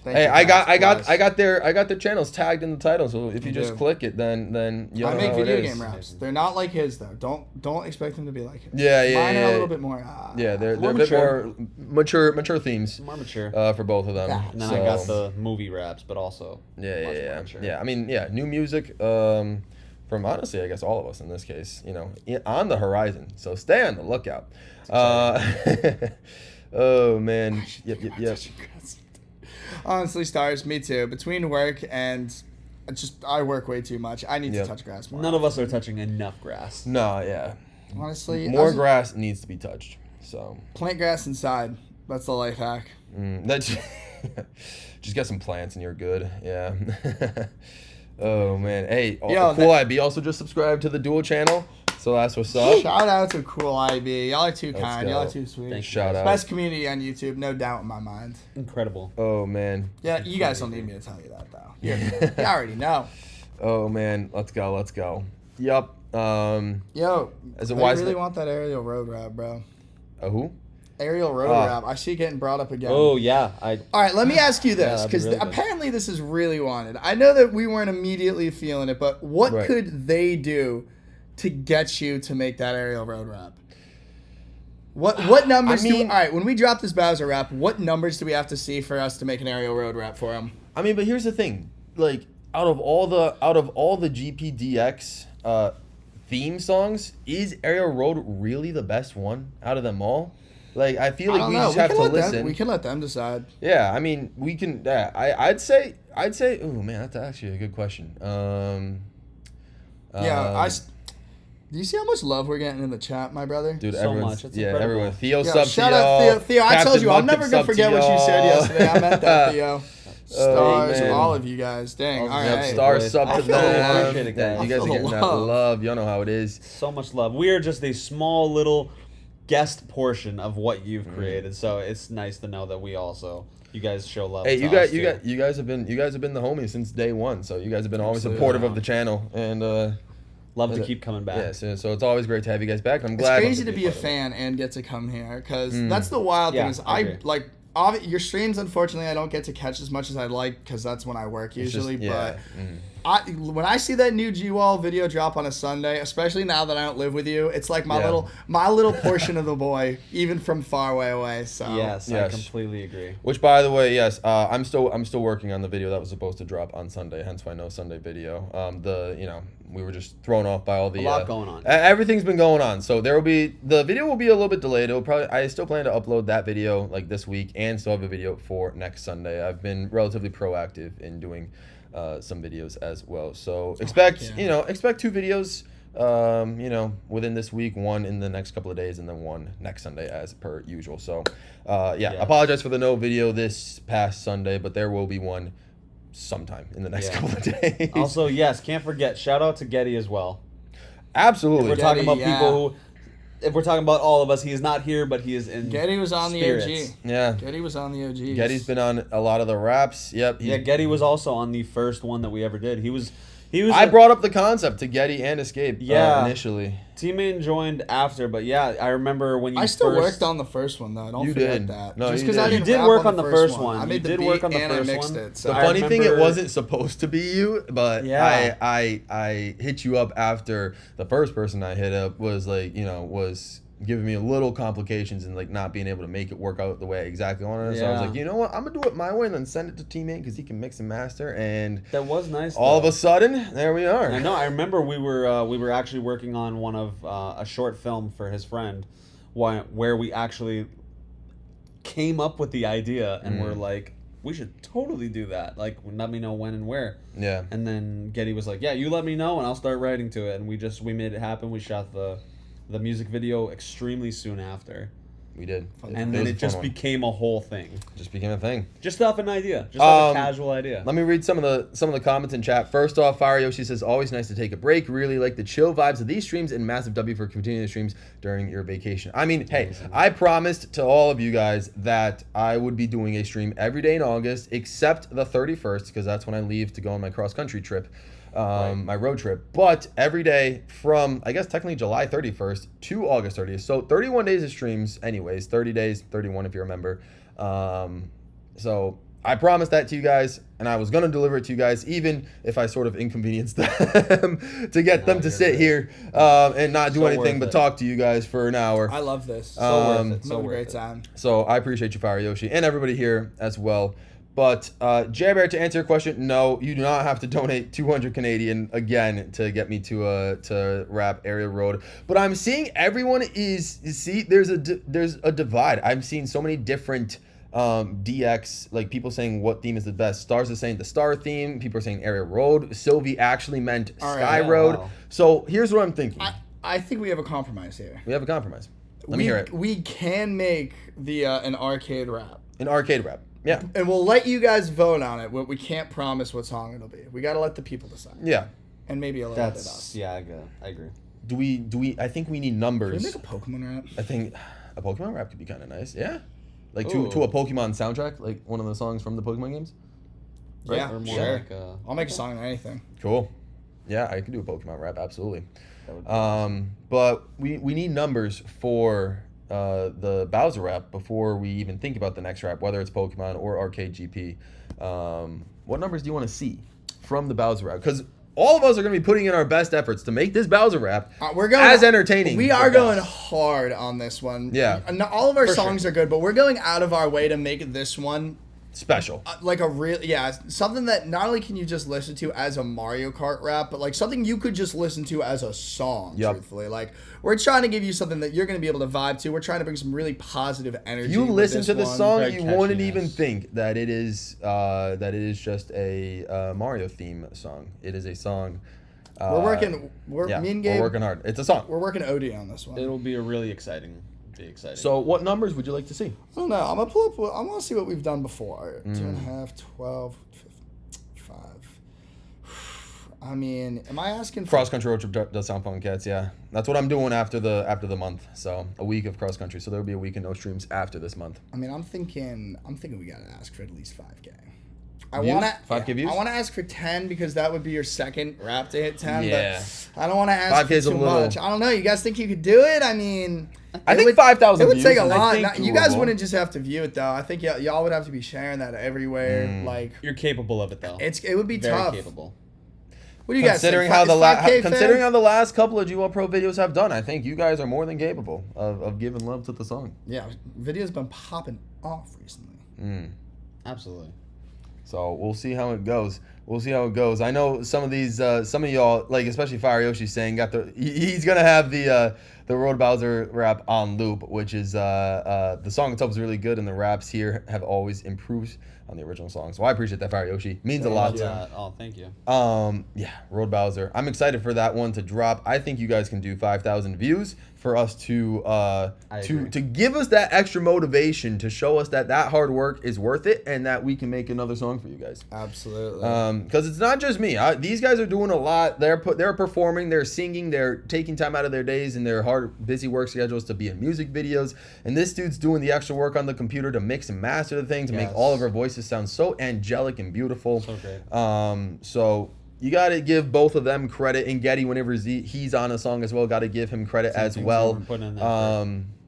Hey, I got their channels tagged in the title, so if you just click it, then you know I make how video it game raps. They're not like his though. Don't expect them to be like his. Yeah. Mine are a little bit more. They're a bit more mature themes. More mature. For both of them. And then I got the movie raps, but also Yeah. I mean, new music from honestly, I guess all of us in this case, you know, on the horizon. So stay on the lookout. Oh man. Yep. Honestly, Stars, me too. Between work and I work way too much. I need to touch grass more. None of us are touching enough grass. No, yeah. Honestly, more grass needs to be touched. So plant grass inside. That's the life hack. Just get some plants and you're good. Yeah. Oh man. Hey, Cool IB also just subscribed to the Dual channel. So that's what's up. Shout out to Cool IB. Y'all are too kind. Y'all are too sweet. Thank you. Shout out. Best community on YouTube, no doubt in my mind. Incredible. Oh man. Yeah, you guys don't need me to tell you that though. You already know. Oh man, let's go. Yup. Yo, as a I really want that aerial road rap, bro. A who? Aerial road rap. I see it getting brought up again. Oh yeah. All right, let me ask you this, because apparently this is really wanted. I know that we weren't immediately feeling it, but what could they do to get you to make that aerial road rap? What numbers all right, when we drop this Bowser rap, what numbers do we have to see for us to make an aerial road rap for him? I mean, but here's the thing. Like, out of all the GPDX theme songs, is Aerial Road really the best one out of them all? Like, I feel like we just have to listen. We can let them decide. Yeah, I mean, we can. Yeah, I'd say. Oh man, that's actually a good question. Do you see how much love we're getting in the chat, my brother? Dude, so much. It's incredible. Everyone. Theo, sub shout out Theo. I told you, I'm never gonna forget what you said yesterday. I meant that, Theo. Stars, all of you guys. Dang. All right. Stars, sub to them. You guys are getting that love. Y'all know how it is. So much love. We are just a small little guest portion of what you've created, so it's nice to know that we also. You guys show love. Hey, you guys have been the homies since day one. So you guys have been always supportive of the channel and. Love to keep coming back. Yeah, so it's always great to have you guys back. I'm glad. It's crazy to be a fan and get to come here because that's the wild thing. Is I like your streams. Unfortunately, I don't get to catch as much as I'd like because that's when I work usually. But when I see that new GWall video drop on a Sunday, especially now that I don't live with you, it's like my little portion of the boy, even from far away. So yes, I completely agree. Which, by the way, yes, I'm still working on the video that was supposed to drop on Sunday. Hence why no Sunday video. We were just thrown off by all the a lot going on. Everything's been going on, so the video will be a little bit delayed. I still plan to upload that video like this week and still have a video for next Sunday. I've been relatively proactive in doing some videos as well. So expect 2 videos within this week, one in the next couple of days and then one next Sunday as per usual. So apologize for the no video this past Sunday, but there will be one sometime in the next couple of days. Also, yes, can't forget, shout out to Getty as well. Absolutely. If we're talking about people who, if we're talking about all of us, he is not here, but he is in Getty was on spirits. the OG. Yeah. Getty was on the OG. Getty's been on a lot of the raps. Yep. Getty was also on the first one that we ever did. He was. I brought up the concept to Getty and Escape initially. T-Main joined after, but I remember when you I still worked on the first one, though. Don't forget that. No, just because I did work on the first one. I made the beat and I mixed it. So the funny thing, it wasn't supposed to be you, but I hit you up after the first person I hit up was was giving me a little complications and not being able to make it work out the way I exactly wanted it. So I was like, you know what, I'm gonna do it my way and then send it to T-Main because he can mix and master. And that was nice. All of a sudden, there we are. I know. I remember we were actually working on one of a short film for his friend, where we actually came up with the idea and we're like, we should totally do that. Like, let me know when and where. Yeah. And then Getty was like, yeah, you let me know and I'll start writing to it. And we made it happen. We shot the music video extremely soon after. We did. And then it just became a whole thing. Just became a thing. Just off an idea. Just off a casual idea. Let me read some of the comments in chat. First off, Fire Yoshi says, always nice to take a break. Really like the chill vibes of these streams, and massive W for continuing the streams during your vacation. I mean, hey, I promised to all of you guys that I would be doing a stream every day in August, except the 31st, because that's when I leave to go on my cross-country trip. My road trip, but every day from, I guess, technically July 31st to August 30th. So 31 days of streams anyways, 30 days, 31 if you remember. So I promised that to you guys, and I was going to deliver it to you guys, even if I sort of inconvenienced them to get them to sit here and not do anything but talk to you guys for an hour. I love this. So worth it. So great time. So I appreciate you, Fire Yoshi, and everybody here as well. But J-Bear, to answer your question, no, you do not have to donate 200 Canadian again to get me to rap Area Road. But I'm seeing everyone there's a divide. I'm seeing so many different DX, like people saying what theme is the best. Stars are saying the Star theme. People are saying Area Road. Sylvie actually meant Sky Road. Wow. So here's what I'm thinking. I think we have a compromise here. We have a compromise. Let me hear it. We can make the an arcade rap. An arcade rap. Yeah. And we'll let you guys vote on it. We can't promise what song it'll be. We got to let the people decide. Yeah. And maybe a little bit us. Yeah, I agree. Do we I think we need numbers. Can we make a Pokemon rap? I think a Pokemon rap could be kind of nice. Yeah. Like to a Pokemon soundtrack, like one of the songs from the Pokemon games. Right? Yeah, sure. Like I'll make a song on anything. Cool. Yeah, I can do a Pokemon rap, absolutely. That would be awesome. But we need numbers for the Bowser rap before we even think about the next rap, whether it's Pokemon or Arcade GP. What numbers do you want to see from the Bowser rap? Because all of us are going to be putting in our best efforts to make this Bowser rap as entertaining. We are going hard on this one. Yeah. All of our songs are good, but we're going out of our way to make this one special. Like a real, something that not only can you just listen to as a Mario Kart rap, but like something you could just listen to as a song, truthfully. Like, we're trying to give you something that you're going to be able to vibe to. We're trying to bring some really positive energy. You listen to the song, you wouldn't even think that it is just a Mario theme song. It is a song. Me and Gabe, we're working hard. It's a song. We're working OD on this one. It'll be a really exciting. So what numbers would you like to see? I don't know. I'm going to pull up. I want to see what we've done before. 2.5, 12, 5. I mean, am I asking for... Cross-country road trip does sound fun, cats, yeah. That's what I'm doing after the month. So a week of cross-country. So there'll be a week of no streams after this month. I mean, I'm thinking we got to ask for at least 5K. I 5K views? I want to ask for 10 because that would be your second rap to hit 10. Yeah. But I don't want to ask for too much. I don't know. You guys think you could do it? I mean... I think 5,000 views. It would take a lot. You guys wouldn't just have to view it, though. I think y'all would have to be sharing that everywhere. Like, you're capable of it, though. It would be tough. Very capable. What do you guys think? Considering how the last couple of GWallPro videos have done, I think you guys are more than capable of giving love to the song. Yeah, video's been popping off recently. Absolutely. So we'll see how it goes. I know some of y'all, like especially Fire Yoshi, saying he's gonna have the Road Bowser rap on loop, which is the song itself is really good, and the raps here have always improved on the original song. So I appreciate that, Fire Yoshi. Means a lot. Thank you. Road Bowser. I'm excited for that one to drop. I think you guys can do 5,000 views for us to give us that extra motivation to show us that hard work is worth it and that we can make another song for you guys. Absolutely. Because it's not just me. These guys are doing a lot. They're performing. They're singing. They're taking time out of their days and their busy work schedules to be in music videos. And this dude's doing the extra work on the computer to mix and master the thing to make all of our voices sound so angelic and beautiful. So great. So you got to give both of them credit, and Getty, whenever he's on a song as well, got to give him credit as well.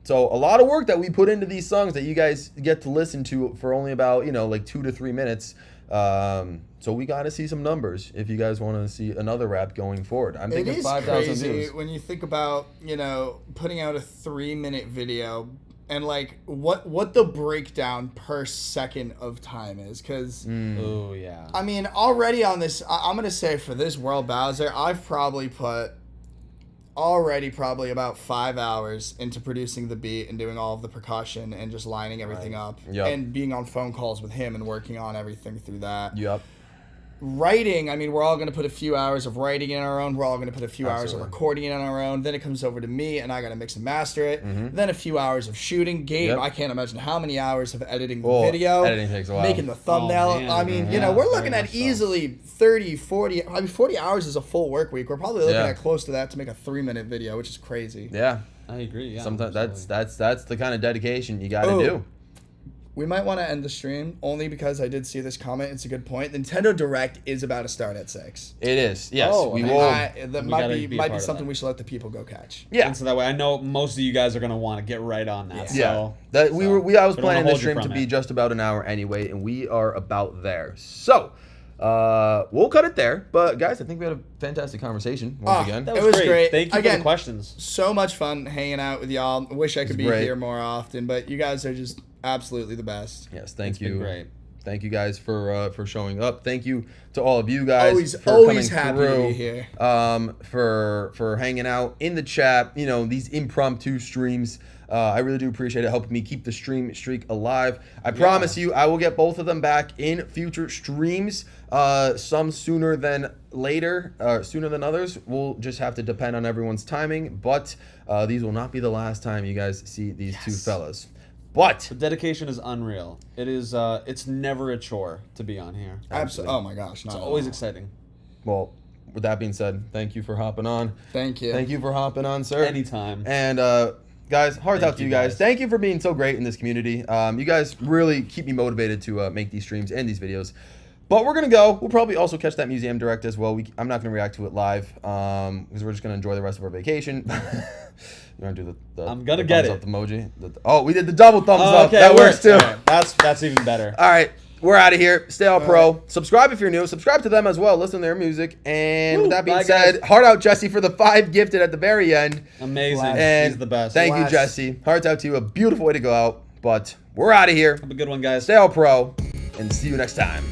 So a lot of work that we put into these songs that you guys get to listen to for only about like 2 to 3 minutes. So we got to see some numbers if you guys want to see another rap going forward. I'm thinking 5,000 views. When you think about putting out a 3-minute video and like what the breakdown per second of time is, because oh yeah, I mean already on this, I'm gonna say for this World Bowser, I've probably put probably about 5 hours into producing the beat and doing all of the percussion and just lining everything up and being on phone calls with him and working on everything through that. writing, I mean, we're all going to put a few hours of writing in our own. We're all going to put a few hours of recording in on our own. Then it comes over to me, and I got to mix and master it. Then a few hours of shooting. Gabe, I can't imagine how many hours of editing the video. Editing takes a while. Making the thumbnail. I mean, you know, we're looking at easily 30, 40. I mean, 40 hours is a full work week. We're probably looking at close to that to make a 3-minute video, which is crazy. Yeah. I agree. Yeah. Sometimes that's the kind of dedication you got to do. We might want to end the stream only because I did see this comment. It's a good point. Nintendo Direct is about to start at 6. It is. Yes. We will. That might be something we should let the people go catch. Yeah. And so that way, I know most of you guys are going to want to get right on that. Yeah. I was planning the stream to be just about an hour anyway, and we are about there. So. We'll cut it there, but guys, I think we had a fantastic conversation once again. It was great. Thank you for the questions. So much fun hanging out with y'all. Wish I could be here more often, but you guys are just absolutely the best. Yes, thank you. Been great. Thank you guys for showing up. Thank you to all of you guys for always coming happy through. To be here. For hanging out in the chat. You know, these impromptu streams. I really do appreciate it, helping me keep the stream streak alive. I promise you, I will get both of them back in future streams. Some sooner than later, sooner than others. We'll just have to depend on everyone's timing. But these will not be the last time you guys see these two fellas. But the dedication is unreal. It is. It's never a chore to be on here. Absolutely. Oh my gosh, it's always exciting. Well, with that being said, thank you for hopping on. Thank you. Thank you for hopping on, sir. Anytime. And guys, hearts out to you guys. Thank you for being so great in this community. You guys really keep me motivated to make these streams and these videos. But we're gonna go. We'll probably also catch that museum direct as well. I'm not gonna react to it live because we're just gonna enjoy the rest of our vacation. You wanna do the I'm gonna the get thumbs it. up emoji? We did the double thumbs up. Okay, That works too. Right. That's even better. All right. We're out of here. Stay all pro. Right. Subscribe if you're new. Subscribe to them as well. Listen to their music. And with that being said, heart out Jesse for the 5 gifted at the very end. Amazing. And he's the best. Thank you, Jesse. Hearts out to you. A beautiful way to go out. But we're out of here. Have a good one, guys. Stay all pro. And see you next time.